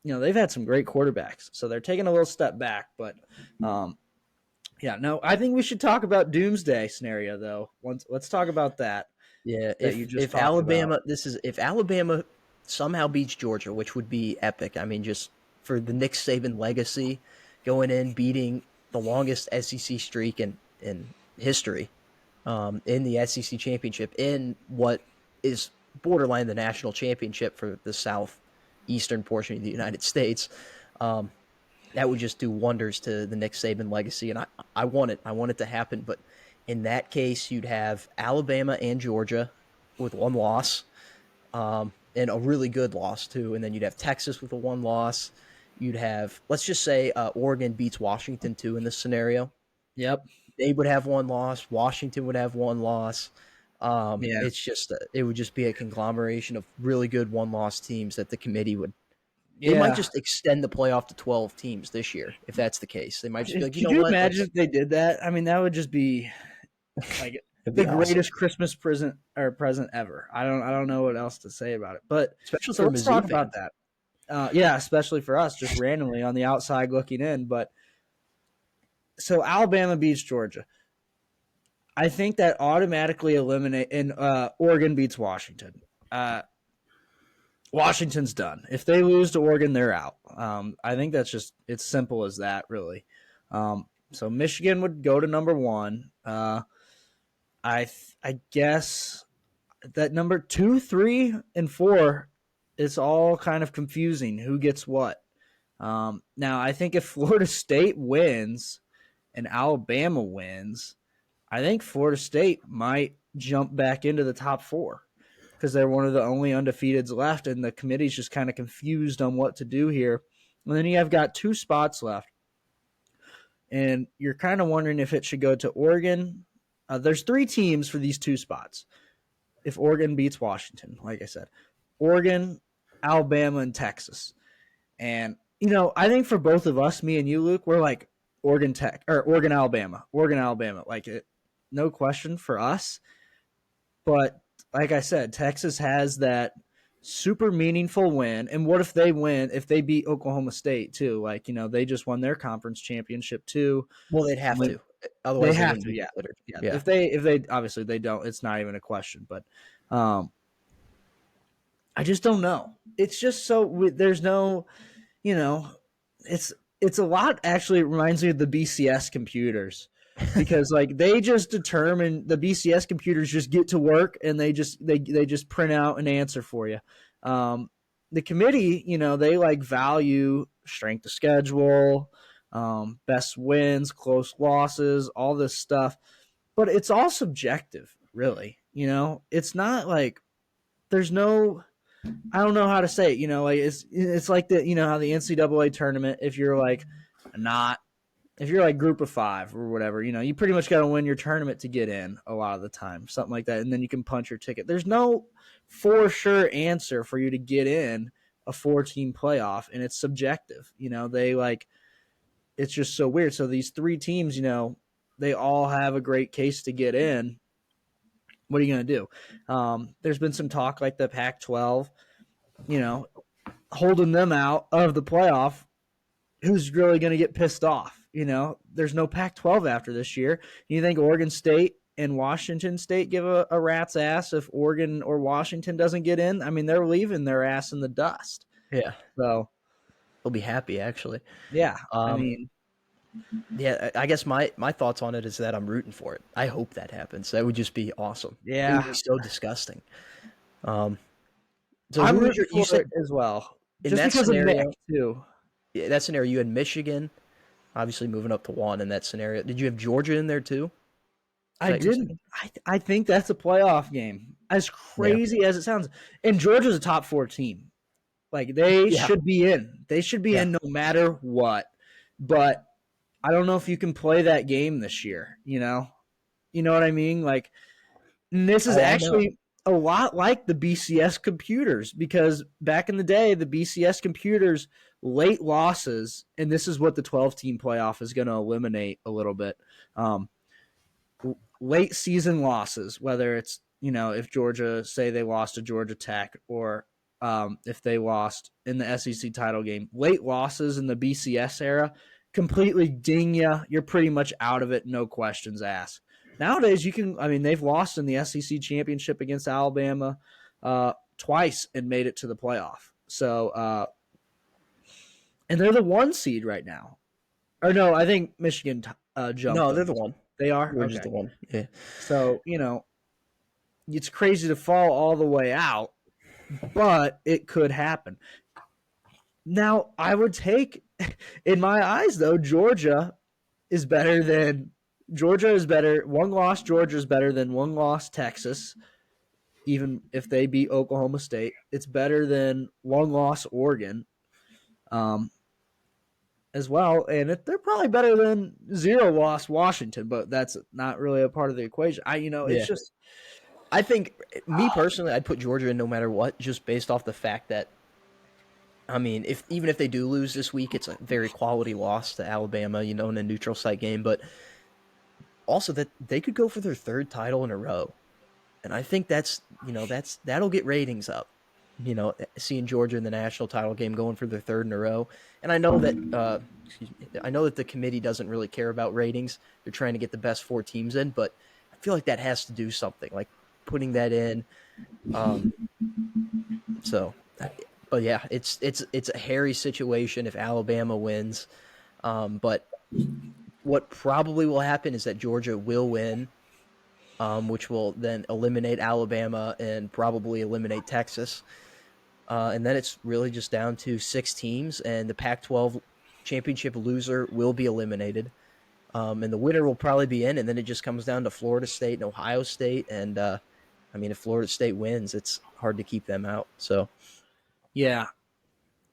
They've had some great quarterbacks, so they're taking a little step back. But, I think we should talk about doomsday scenario, though. Let's talk about that. Yeah, if Alabama somehow beats Georgia, which would be epic. I mean, just for the Nick Saban legacy, going in, beating the longest SEC streak in history in the SEC championship, in what is borderline the national championship for the southeastern portion of the United States. That would just do wonders to the Nick Saban legacy, and I want it. I want it to happen, but in that case, you'd have Alabama and Georgia with 1 loss, and a really good loss too, and then you'd have Texas with a 1 loss. You'd have, let's just say, Oregon beats Washington too in this scenario. Yep, they would have 1 loss. Washington would have 1 loss. It's just it would just be a conglomeration of really good 1-loss teams that the committee would. They might just extend the playoff to 12 teams this year if that's the case. They might just be like, Could you imagine if they did that? I mean, that would just be like the greatest Christmas present ever. I don't know what else to say about it. But especially let's talk about that. Yeah, especially for us, just randomly on the outside looking in. But so Alabama beats Georgia. I think that automatically eliminate and Oregon beats Washington. Washington's done. If they lose to Oregon, they're out. I think that's just it's simple as that, really. So Michigan would go to number one. I guess that number 2, 3, and 4 is all kind of confusing. Who gets what? Now I think if Florida State wins and Alabama wins, I think Florida State might jump back into the top 4 because they're one of the only undefeateds left, and the committee's just kind of confused on what to do here. And then you have got 2 spots left, and you're kind of wondering if it should go to Oregon. There's 3 teams for these 2 spots. If Oregon beats Washington, like I said, Oregon, Alabama, and Texas. And I think for both of us, me and you, Luke, we're like Oregon Tech or Oregon, Alabama, like it, no question for us. But like I said, Texas has that super meaningful win. And what if they win? If they beat Oklahoma State too, like they just won their conference championship too. Well, they'd have to, They otherwise they have wouldn't to, be yeah. considered. Yeah. Yeah. If they obviously they don't, it's not even a question. But I just don't know. It's just so there's no, it's a lot. Actually, it reminds me of the BCS computers because like they just determine the BCS computers just get to work and they just print out an answer for you. The committee, they like value strength of schedule, best wins, close losses, all this stuff, but it's all subjective, really. It's not like there's no. I don't know how to say it. Like it's like the how the NCAA tournament. If you're like group of 5 or whatever, you pretty much got to win your tournament to get in a lot of the time, something like that, and then you can punch your ticket. There's no for sure answer for you to get in a 4-team playoff, and it's subjective. They like it's just so weird. So these 3 teams, they all have a great case to get in. What are you going to do? There's been some talk like the Pac-12, holding them out of the playoff. Who's really going to get pissed off? There's no Pac-12 after this year. You think Oregon State and Washington State give a rat's ass if Oregon or Washington doesn't get in? I mean, they're leaving their ass in the dust. Yeah. So they'll be happy, actually. Yeah. I mean, yeah, I guess my thoughts on it is that I'm rooting for it. I hope that happens. That would just be awesome. Yeah. It would be so disgusting. So I'm rooting for it as well. In just that because scenario, of Nick, too. Yeah, that scenario, you had Michigan, obviously moving up to 1 in that scenario. Did you have Georgia in there, too? I didn't. I think that's a playoff game. As crazy as it sounds. And Georgia's a top 4 team. Like, they should be in. They should be in no matter what. But I don't know if you can play that game this year, You know what I mean? Like, and this is actually a lot like the BCS computers because back in the day, the BCS computers, late losses, and this is what the 12-team playoff is going to eliminate a little bit. Late season losses, whether it's, if Georgia, say they lost to Georgia Tech or if they lost in the SEC title game, late losses in the BCS era completely ding you. You're pretty much out of it, no questions asked. Nowadays, they've lost in the SEC championship against Alabama twice and made it to the playoff. So, and they're the 1 seed right now. Or no, I think Michigan jumped. No, they're the 1. They are? We're just the 1. Yeah. So, it's crazy to fall all the way out, but it could happen. Now, I would take, in my eyes, though, Georgia is better. 1 loss Georgia is better than 1 loss Texas, even if they beat Oklahoma State. It's better than 1 loss Oregon as well. And they're probably better than 0 loss Washington, but that's not really a part of the equation. It's just. I think, me personally, I'd put Georgia in no matter what, just based off the fact that, even if they do lose this week, it's a very quality loss to Alabama, in a neutral site game, but also that they could go for their 3rd title in a row. And I think that'll get ratings up seeing Georgia in the national title game going for their third in a row. And I know that I know that the committee doesn't really care about ratings. They're trying to get the best 4 teams in, but I feel like that has to do something, like putting that in. So, but yeah, it's a hairy situation if Alabama wins. But what probably will happen is that Georgia will win, which will then eliminate Alabama and probably eliminate Texas. And then it's really just down to 6 teams, and the Pac-12 championship loser will be eliminated. And the winner will probably be in, and then it just comes down to Florida State and Ohio State. And if Florida State wins, it's hard to keep them out. So, yeah,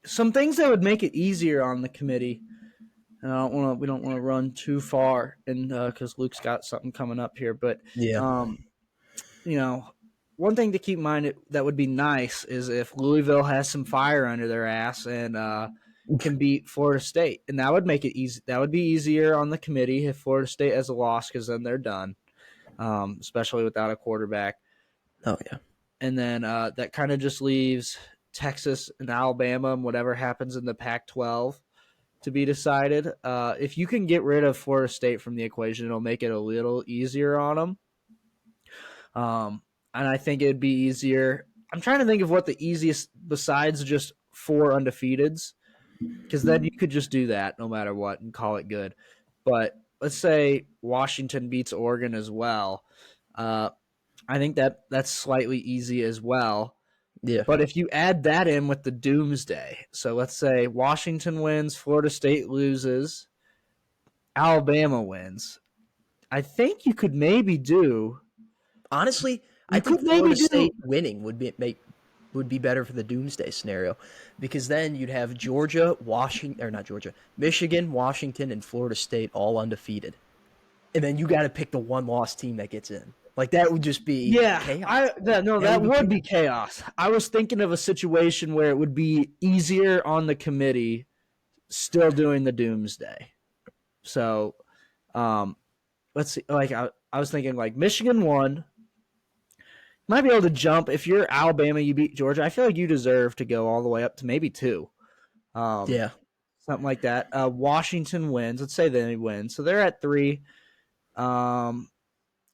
some things that would make it easier on the committee. And we don't want to run too far, and because Luke's got something coming up here. But yeah, one thing to keep in mind that would be nice is if Louisville has some fire under their ass and can beat Florida State, and that would make it easy. That would be easier on the committee if Florida State has a loss, because then they're done, especially without a quarterback. Oh yeah, and then that kind of just leaves Texas and Alabama and whatever happens in the Pac-12 to be decided. If you can get rid of Florida State from the equation, it'll make it a little easier on them. And I think it'd be easier. I'm trying to think of what the easiest, besides just 4 undefeateds, because then you could just do that no matter what and call it good. But let's say Washington beats Oregon as well. I think that's slightly easy as well. yeah. But if you add that in with the doomsday, so let's say Washington wins, Florida State loses, Alabama wins, I think you could maybe do. Honestly, I think Florida State winning would be better for the doomsday scenario, because then you'd have Michigan, Washington, and Florida State all undefeated, and then you got to pick the one loss team that gets in. Like, that would just be chaos. That would be chaos. I was thinking of a situation where it would be easier on the committee still doing the doomsday. So, let's see. Like, I was thinking, like, Michigan won. Might be able to jump. If you're Alabama, you beat Georgia, I feel like you deserve to go all the way up to maybe 2. Yeah. Something like that. Washington wins. Let's say they win. So they're at 3.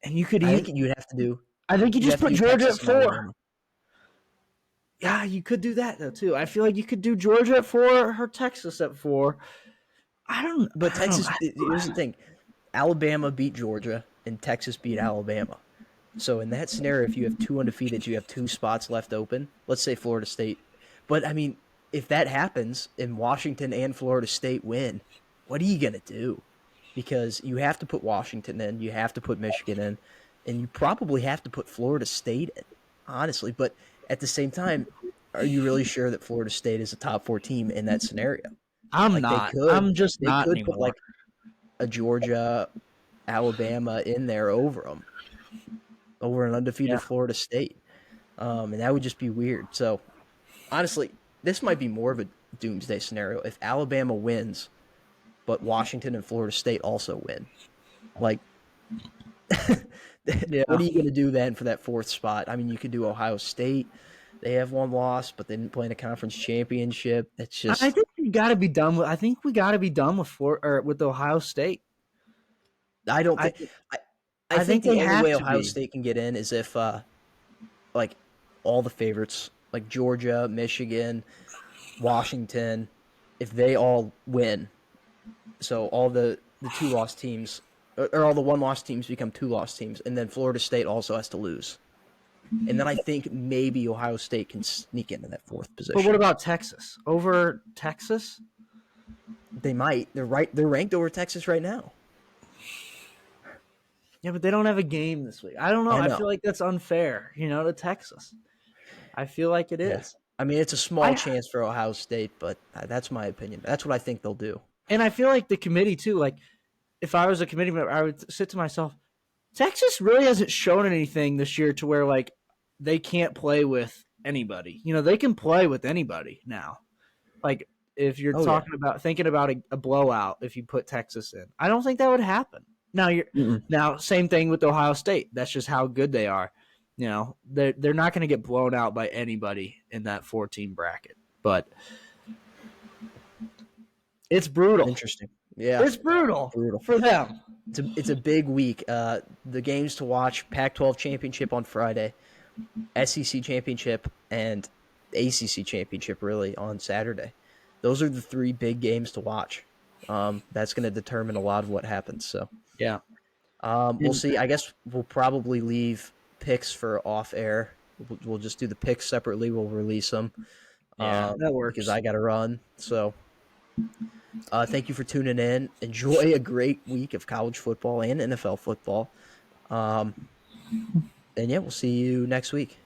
And you could. I think you'd have to do. I think you just put Georgia at 4. Alabama. Yeah, you could do that though too. I feel like you could do Georgia at 4 or Texas at 4. I don't. But Texas. Here's the thing: Alabama beat Georgia, and Texas beat Alabama. So in that scenario, if you have 2 undefeated, you have 2 spots left open. Let's say Florida State. But if that happens and Washington and Florida State win, what are you gonna do? Because you have to put Washington in, you have to put Michigan in, and you probably have to put Florida State in, honestly. But at the same time, are you really sure that Florida State is a top 4 team in that scenario? I'm not. I'm just not anymore. Put like a Georgia, Alabama in there over them, over an undefeated Florida State, and that would just be weird. So honestly, this might be more of a doomsday scenario if Alabama wins, but Washington and Florida State also win. Like, what are you going to do then for that 4th spot? You could do Ohio State. They have 1 loss, but they didn't play in a conference championship. It's just. I think we got to be done with. I think we got to be done with Ohio State. I don't think. I think the only way Ohio State can get in is if, like, all the favorites, like Georgia, Michigan, Washington, if they all win. So all the 2-loss teams, or all the 1-loss teams become 2-loss teams, and then Florida State also has to lose. And then I think maybe Ohio State can sneak into that 4th position. But what about Texas? Over Texas? They might. They're ranked over Texas right now. Yeah, but they don't have a game this week. I don't know. I feel like that's unfair, to Texas. I feel like it is. It's a small chance for Ohio State, but that's my opinion. That's what I think they'll do. And I feel like the committee, too, like, if I was a committee member, I would sit to myself, Texas really hasn't shown anything this year to where, like, they can't play with anybody. They can play with anybody now. Like, if you're thinking about a blowout, if you put Texas in, I don't think that would happen. Now, same thing with Ohio State. That's just how good they are. You know, they're not going to get blown out by anybody in that 14 bracket, but it's brutal. Interesting. Yeah, It's brutal brutal. for them. It's a big week. The games to watch: Pac-12 championship on Friday, SEC championship, and ACC championship really on Saturday. Those are the three big games to watch. That's going to determine a lot of what happens. So Yeah. we'll see. I guess we'll probably leave picks for off air. We'll just do the picks separately. We'll release them. Yeah, that works. Because I got to run. So thank you for tuning in. Enjoy a great week of college football and NFL football. And yeah, we'll see you next week.